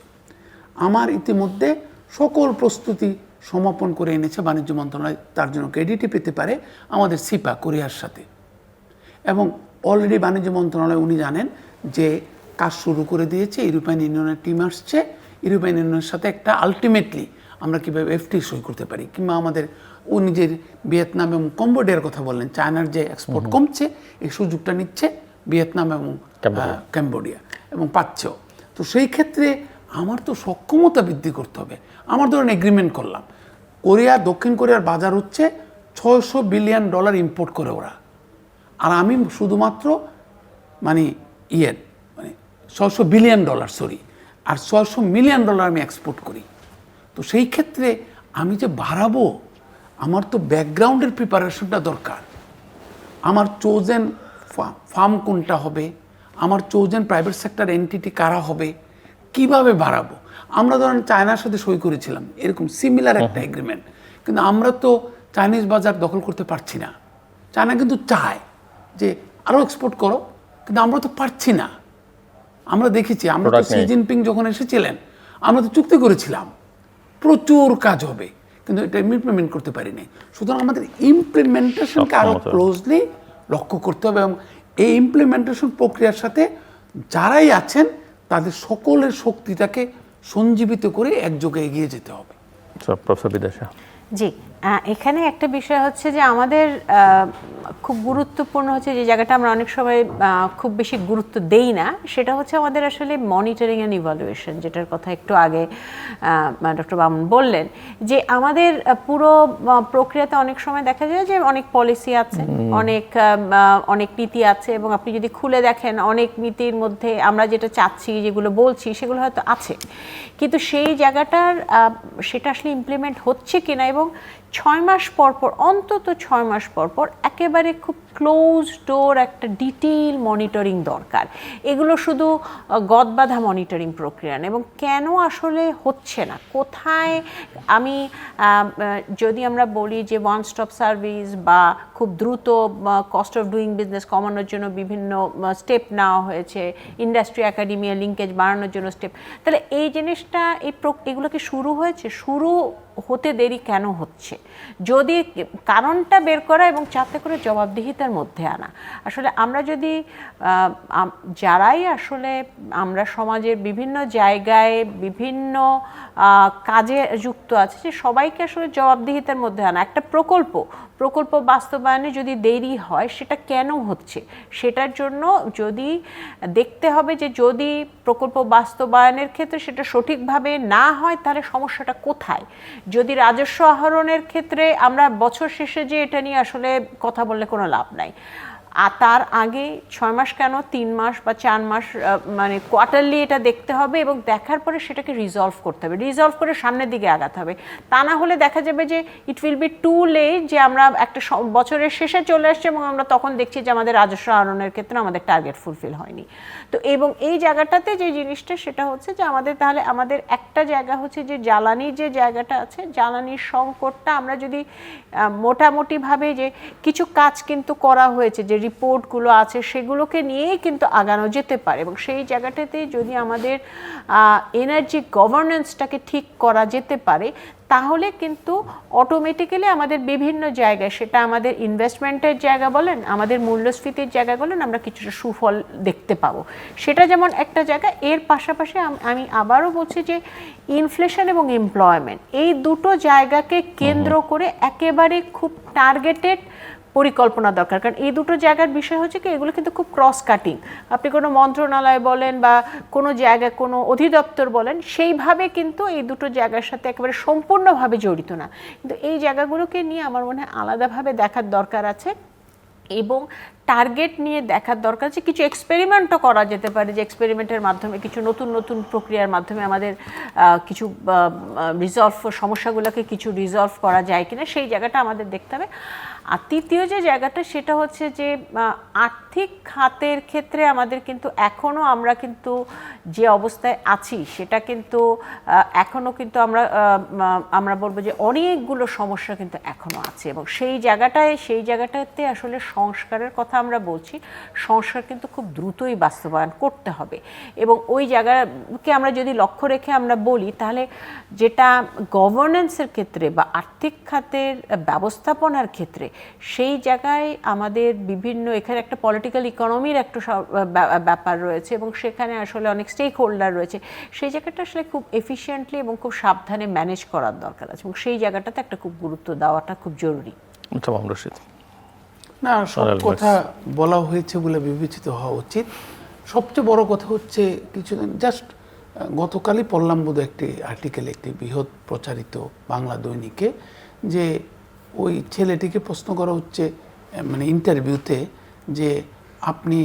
আমার ইতিমধ্যে সকল প্রস্তুতি সমাপন করে এনেছে বাণিজ্য মন্ত্রণালয়, তার জন্য ক্রেডিটই পেতে পারে আমাদের সিপা কোরিয়ার সাথে। এবং অলরেডি বাণিজ্য মন্ত্রণালয় উনি জানেন যে কাজ শুরু করে দিয়েছে, ইউরোপিয়ান ইউনিয়নের টিম আসছে, ইউরোপিয়ান ইউনিয়নের সাথে একটা আলটিমেটলি আমরা কীভাবে এফটি সই করতে পারি। কিংবা আমাদের ও নিজের ভিয়েতনাম এবং কম্বোডিয়ার কথা বললেন, চায়নার যে এক্সপোর্ট কমছে এই সুযোগটা নিচ্ছে ভিয়েতনাম এবং কম্বোডিয়া এবং পাচ্ছেও। তো সেই ক্ষেত্রে আমার তো সক্ষমতা বৃদ্ধি করতে হবে। আমার ধরেন এগ্রিমেন্ট করলাম, দক্ষিণ কোরিয়ার বাজার হচ্ছে $600 বিলিয়ন ইম্পোর্ট করে ওরা, আর আমি শুধুমাত্র $600 বিলিয়ন আর $600 মিলিয়ন আমি এক্সপোর্ট করি। তো সেই ক্ষেত্রে আমি যে বাড়াবো, আমার তো ব্যাকগ্রাউন্ডের প্রিপারেশনটা দরকার। আমার চোজেন ফার্ম কোনটা হবে, আমার চোজেন প্রাইভেট সেক্টর এন্টিটি কারা হবে, কিভাবে বাড়াবো। আমরা ধরেন চায়নার সাথে সই করেছিলাম এরকম সিমিলার একটা এগ্রিমেন্ট, কিন্তু আমরা তো চাইনিজ বাজার দখল করতে পারছি না। চায়না কিন্তু চায় যে আরও এক্সপোর্ট করো, কিন্তু আমরা তো পারছি না। আমরা দেখেছি, আমরা তো শি জিনপিং যখন এসেছিলেন আমরা তো চুক্তি করেছিলাম প্রচুর কাজ হবে, কিন্তু এটা ইমপ্লিমেন্ট করতে পারি নাই। সুতরাং আমাদের ইমপ্লিমেন্টেশনকে আরও ক্লোজলি লক্ষ্য করতে হবে এবং এই ইমপ্লিমেন্টেশন প্রক্রিয়ার সাথে যারাই আছেন তাদের সকলের শক্তিটাকে সঞ্জীবিত করে একযোগে এগিয়ে যেতে হবে। প্রফেসর বিদ্যাশা। জি, এখানে একটা বিষয় হচ্ছে যে আমাদের খুব গুরুত্বপূর্ণ হচ্ছে যে জায়গাটা আমরা অনেক সময় খুব বেশি গুরুত্ব দেই না, সেটা হচ্ছে আমাদের আসলে মনিটরিং অ্যান্ড ইভালুয়েশন, যেটার কথা একটু আগে ডক্টর মামুন বললেন, যে আমাদের পুরো প্রক্রিয়াতে অনেক সময় দেখা যায় যে অনেক পলিসি আছে, অনেক নীতি আছে, এবং আপনি যদি খুলে দেখেন অনেক নীতির মধ্যে আমরা যেটা চাচ্ছি, যেগুলো বলছি, সেগুলো হয়তো আছে, কিন্তু সেই জায়গাটার সেটা আসলে ইমপ্লিমেন্ট হচ্ছে কিনা, এবং 6 মাস পর পর, অন্তত 6 মাস পর পর একেবারে খুব ক্লোজ ডোর একটা ডিটেইল মনিটরিং দরকার। এগুলো শুধু গদবাঁধা মনিটরিং প্রক্রিয়া না, এবং কেন আসলে হচ্ছে না, কোথায় আমি যদি আমরা বলি যে ওয়ান স্টপ সার্ভিস বা খুব দ্রুত কস্ট অফ ডুইং বিজনেস কমানোর জন্য বিভিন্ন স্টেপ নেওয়া হয়েছে, ইন্ডাস্ট্রি একাডেমিয়া লিঙ্কেজ বাড়ানোর জন্য স্টেপ, তাহলে এই জিনিসটা এগুলো কি শুরু হয়েছে? শুরু হতে দেরি কেন হচ্ছে? যদি কারণটা বের করা এবং যাতে করে জবাবদিহিতার মধ্যে আনা। আসলে আমরা যদি যারাই আসলে আমরা সমাজের বিভিন্ন জায়গায় বিভিন্ন কাজে যুক্ত আছে, যে সবাইকে আসলে জবাবদিহিতার মধ্যে আনা। একটা প্রকল্প বাস্তবায়নে যদি দেরি হয়, সেটা কেন হচ্ছে, সেটার জন্য যদি দেখতে হবে যে যদি প্রকল্প বাস্তবায়নের ক্ষেত্রে সেটা সঠিকভাবে না হয়, তাহলে সমস্যাটা কোথায়। যদি রাজস্ব আহরণের ক্ষেত্রে আমরা বছর শেষে যে এটা নিয়ে আসলে কথা বললে কোনো লাভ নাই, আর তার আগে 6 মাস কেন 3 মাস বা 4 মাস, মানে কোয়ার্টারলি এটা দেখতে হবে, এবং দেখার পরে সেটাকে রিজলভ করতে হবে, রিজলভ করে সামনের দিকে আগাতে হবে। তা না হলে দেখা যাবে যে it will be too late, যে আমরা একটা বছরের শেষে চলে আসছি এবং আমরা তখন দেখছি যে আমাদের রাজস্ব আহরণের ক্ষেত্রে আমাদের টার্গেট ফুলফিল হয়নি। তো এবং এই জায়গাটাতে যে জিনিসটা, সেটা হচ্ছে যে আমাদের একটা জায়গা হচ্ছে যে জ্বালানির যে জায়গাটা আছে, জ্বালানির সংকটটা আমরা যদি মোটামুটিভাবে, যে কিছু কাজ কিন্তু করা হয়েছে, যে রিপোর্টগুলো আছে, সেগুলোকে নিয়েই কিন্তু আগানো যেতে পারে, এবং সেই জায়গাটাতে যদি আমাদের এনার্জি গভর্নেন্সটাকে ঠিক করা যেতে পারে, তাহলে কিন্তু অটোমেটিক্যালি আমাদের বিভিন্ন জায়গায়, সেটা আমাদের ইনভেস্টমেন্টের জায়গা বলেন, আমাদের মূল্যস্ফীতির জায়গা বলেন, আমরা কিছুটা সুফল দেখতে পাবো। সেটা যেমন একটা জায়গা। এর পাশাপাশি আমি আবারও বলছি যে ইনফ্লেশন এবং এমপ্লয়মেন্ট, এই দুটো জায়গাকে কেন্দ্র করে একেবারে খুব টার্গেটেড পরিকল্পনা দরকার। কারণ এই দুটো জায়গার বিষয় হচ্ছে কি, এগুলো কিন্তু খুব ক্রস কাটিং। আপনি কোনো মন্ত্রণালয় বলেন বা কোনো জায়গায় কোনো অধিদপ্তর বলেন, সেইভাবে কিন্তু এই দুটো জায়গার সাথে একেবারে সম্পূর্ণভাবে জড়িত না। কিন্তু এই জায়গাগুলোকে নিয়ে আমার মনে হয় আলাদাভাবে দেখার দরকার আছে, এবং টার্গেট নিয়ে দেখার দরকার আছে। কিছু এক্সপেরিমেন্টও করা যেতে পারে, যে এক্সপেরিমেন্টের মাধ্যমে, কিছু নতুন প্রক্রিয়ার মাধ্যমে আমাদের কিছু সমস্যাগুলোকে কিছু রিজলভ করা যায় কিনা, সেই জায়গাটা আমাদের দেখতে হবে। আর তৃতীয় যে জায়গাটা, সেটা হচ্ছে যে আর্থিক খাতের ক্ষেত্রে আমাদের কিন্তু এখনও, আমরা কিন্তু যে অবস্থায় আছি, সেটা কিন্তু এখনও কিন্তু আমরা বলবো যে অনেকগুলো সমস্যা কিন্তু এখনও আছে, এবং সেই জায়গাটাতে আসলে সংস্কারের কথা আমরা বলছি। সংস্কার কিন্তু খুব দ্রুতই বাস্তবায়ন করতে হবে, এবং ওই জায়গাকে আমরা যদি লক্ষ্য রেখে আমরা বলি, তাহলে যেটা গভর্নেন্সের ক্ষেত্রে বা আর্থিক খাতের ব্যবস্থাপনার ক্ষেত্রে, সেই জায়গায় আমাদের বিভিন্ন, এখানে একটা পলিটিক্যাল ইকোনমির একটা ব্যাপার রয়েছে, এবং সেখানে আসলে অনেক স্টেক হোল্ডার রয়েছে। সেই জায়গাটা আসলে খুব এফিশিয়েন্টলি এবং খুব সাবধানে ম্যানেজ করার দরকার আছে, এবং সেই জায়গাটাতে একটা খুব গুরুত্ব দেওয়াটা খুব জরুরি। না, সব কথা বলা হয়েছে বলে বিবেচিত হওয়া উচিত। সবচেয়ে বড় কথা হচ্ছে, কিছুদিন জাস্ট গতকালই পড়লাম বোধহয় একটি আর্টিকেল, একটি বৃহৎ প্রচারিত বাংলা দৈনিকে, যে ওই ছেলেটিকে প্রশ্ন করা হচ্ছে, মানে ইন্টারভিউতে, যে আপনি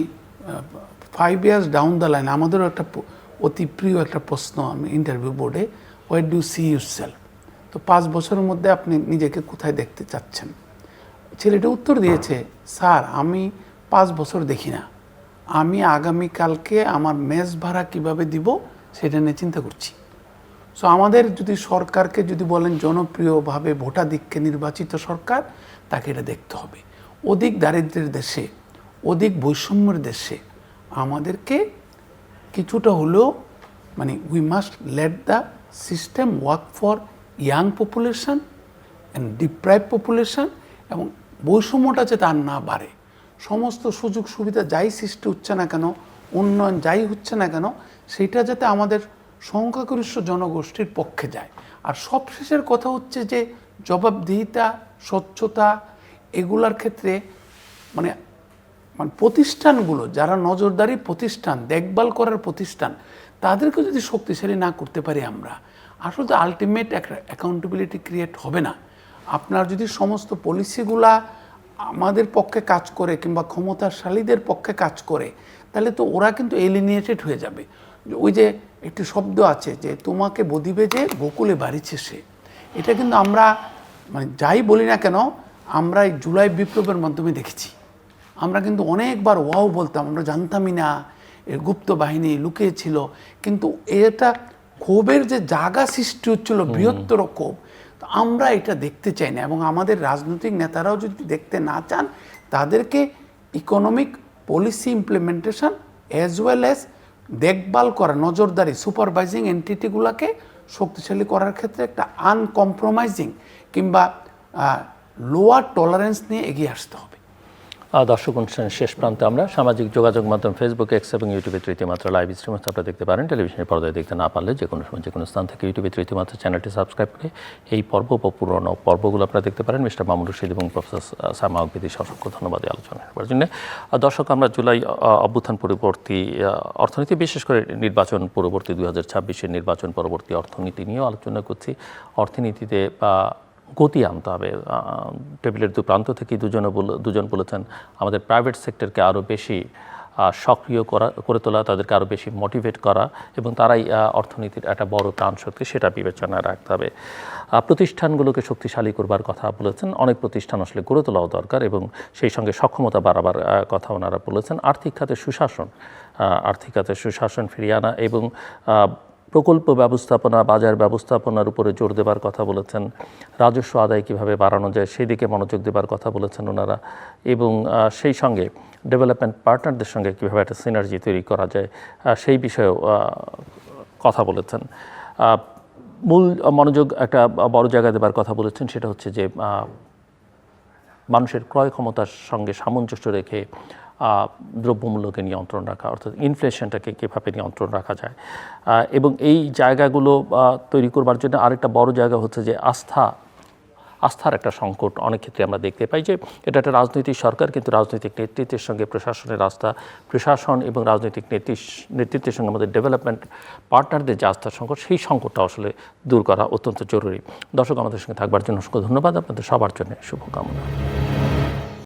5 years ডাউন দ্য লাইন, আমাদেরও একটা অতি প্রিয় একটা প্রশ্ন আমি ইন্টারভিউ বোর্ডে, হোয়াট ডু সি ইউরসেলফ, তো 5 বছরের মধ্যে আপনি নিজেকে কোথায় দেখতে চাচ্ছেন? ছেলেটি উত্তর দিয়েছে, স্যার আমি 5 বছর দেখি না, আমি আগামীকালকে আমার মেস ভাড়া কীভাবে দিব সেটা নিয়ে চিন্তা করছি। সো আমাদের যদি সরকারকে যদি বলেন জনপ্রিয়ভাবে ভোটাধিক্যে নির্বাচিত সরকার, তাকে এটা দেখতে হবে। অধিক দারিদ্র্যের দেশে, অধিক বৈষম্যের দেশে আমাদেরকে কিছুটা হলেও, মানে we must let the system work for young population and deprive population এবং বৈষম্যটা যাতে আর না বাড়ে, সমস্ত সুযোগ সুবিধা যাই সৃষ্টি হচ্ছে না কেন, উন্নয়ন যাই হচ্ছে না কেন, সেটা যাতে আমাদের সংখ্যাগরিষ্ঠ জনগোষ্ঠীর পক্ষে যায়। আর সবশেষের কথা হচ্ছে যে জবাবদিহিতা, স্বচ্ছতা, এগুলার ক্ষেত্রে মানে প্রতিষ্ঠানগুলো যারা নজরদারি প্রতিষ্ঠান, দেখভাল করার প্রতিষ্ঠান, তাদেরকে যদি শক্তিশালী না করতে পারি আমরা, আসলে তো আলটিমেট একটা অ্যাকাউন্টেবিলিটি ক্রিয়েট হবে না। আপনার যদি সমস্ত পলিসিগুলা আমাদের পক্ষে কাজ করে কিংবা ক্ষমতাশালীদের পক্ষে কাজ করে, তাহলে তো ওরা কিন্তু এলিনিয়েটেড হয়ে যাবে। ওই যে একটি শব্দ আছে যে তোমাকে বদিবে যে গোকুলে বাড়িছে সে, এটা কিন্তু আমরা মানে যাই বলি না কেন, আমরা এই জুলাই বিপ্লবের মাধ্যমে দেখেছি। আমরা কিন্তু অনেকবার ওয়াও বলতাম, আমরা জানতামই না এর গুপ্ত বাহিনী লুকিয়েছিল, কিন্তু এটা ক্ষোভের যে জায়গা সৃষ্টি হচ্ছিল, বৃহত্তর ক্ষোভ, তো আমরা এটা দেখতে চাই না। এবং আমাদের রাজনৈতিক নেতারাও যদি দেখতে না চান, তাদেরকে economic policy implementation as well as দেখভাল করা, নজরদারি, সুপারভাইজিং এন্টিটিগুলোকে শক্তিশালী করার ক্ষেত্রে একটা আনকম্প্রোমাইজিং কিংবা লোয়ার টলারেন্স নিয়ে এগিয়ে আসতে হবে। দর্শক অনুষ্ঠানের শেষ প্রান্তে আমরা সামাজিক যোগাযোগ মাধ্যম ফেসবুক, এক্স এবং ইউটিউবে তৃতীয়মাত্রা লাইভ স্ট্রিম আপনারা দেখতে পারেন। টেলিভিশনের পর্দায় দেখতে না পারলে যে কোনো সময় যে কোনো স্থান থেকে ইউটিউবে তৃতীয়মাত্রা চ্যানেলটি সাবস্ক্রাইব করে এই পর্ব বা পুরনো পর্বগুলো আপনারা দেখতে পারেন। মিস্টার মামুন রশিদ এবং প্রফেসর সামা আকবিদি অসংখ্য ধন্যবাদ এই আলোচনা করার জন্য। দর্শক, আমরা জুলাই অভ্যুত্থান পরবর্তী অর্থনীতি, বিশেষ করে নির্বাচন পরবর্তী 2026-এর নির্বাচন পরবর্তী অর্থনীতি নিয়েও আলোচনা করছি। অর্থনীতিতে গতি আনতে হবে। টেবিলের দু প্রান্ত থেকেই দুজন বলেছেন আমাদের প্রাইভেট সেক্টরকে আরও বেশি সক্রিয় করে তোলা, তাদেরকে আরও বেশি মোটিভেট করা, এবং তারাই অর্থনীতির একটা বড় প্রাণ শক্তি, সেটা বিবেচনায় রাখতে হবে। প্রতিষ্ঠানগুলোকে শক্তিশালী করবার কথা বলেছেন। অনেক প্রতিষ্ঠান আসলে গড়ে তোলাও দরকার এবং সেই সঙ্গে সক্ষমতা বাড়াবার কথা ওনারা বলেছেন। আর্থিক খাতে সুশাসন ফিরিয়ে আনা এবং প্রকল্প ব্যবস্থাপনা, বাজার ব্যবস্থাপনার উপরে জোর দেবার কথা বলেছেন। রাজস্ব আদায় কীভাবে বাড়ানো যায় সেই দিকে মনোযোগ দেবার কথা বলেছেন ওনারা, এবং সেই সঙ্গে ডেভেলপমেন্ট পার্টনারদের সঙ্গে কীভাবে একটা সিনার্জি তৈরি করা যায় সেই বিষয়েও কথা বলেছেন। মূল মনোযোগ একটা বড় জায়গায় দেবার কথা বলেছেন, সেটা হচ্ছে যে মানুষের ক্রয় ক্ষমতার সঙ্গে সামঞ্জস্য রেখে দ্রব্যমূল্যকে নিয়ন্ত্রণ রাখা, অর্থাৎ ইনফ্লেশনটাকে কীভাবে নিয়ন্ত্রণ রাখা যায়। এবং এই জায়গাগুলো তৈরি করবার জন্য আরেকটা বড় জায়গা হচ্ছে যে আস্থার একটা সংকট অনেক ক্ষেত্রে আমরা দেখতে পাই। যে এটা একটা রাজনৈতিক সরকার, কিন্তু রাজনৈতিক নেতৃত্বের সঙ্গে প্রশাসনের আস্থা, প্রশাসন এবং রাজনৈতিক নেতৃত্বের সঙ্গে আমাদের ডেভেলপমেন্ট পার্টনারদের যে আস্থার সংকট, সেই সংকটটা আসলে দূর করা অত্যন্ত জরুরি। দর্শক, আমাদের সঙ্গে থাকবার জন্য অসংখ্য ধন্যবাদ। আপনাদের সবার জন্য শুভকামনা।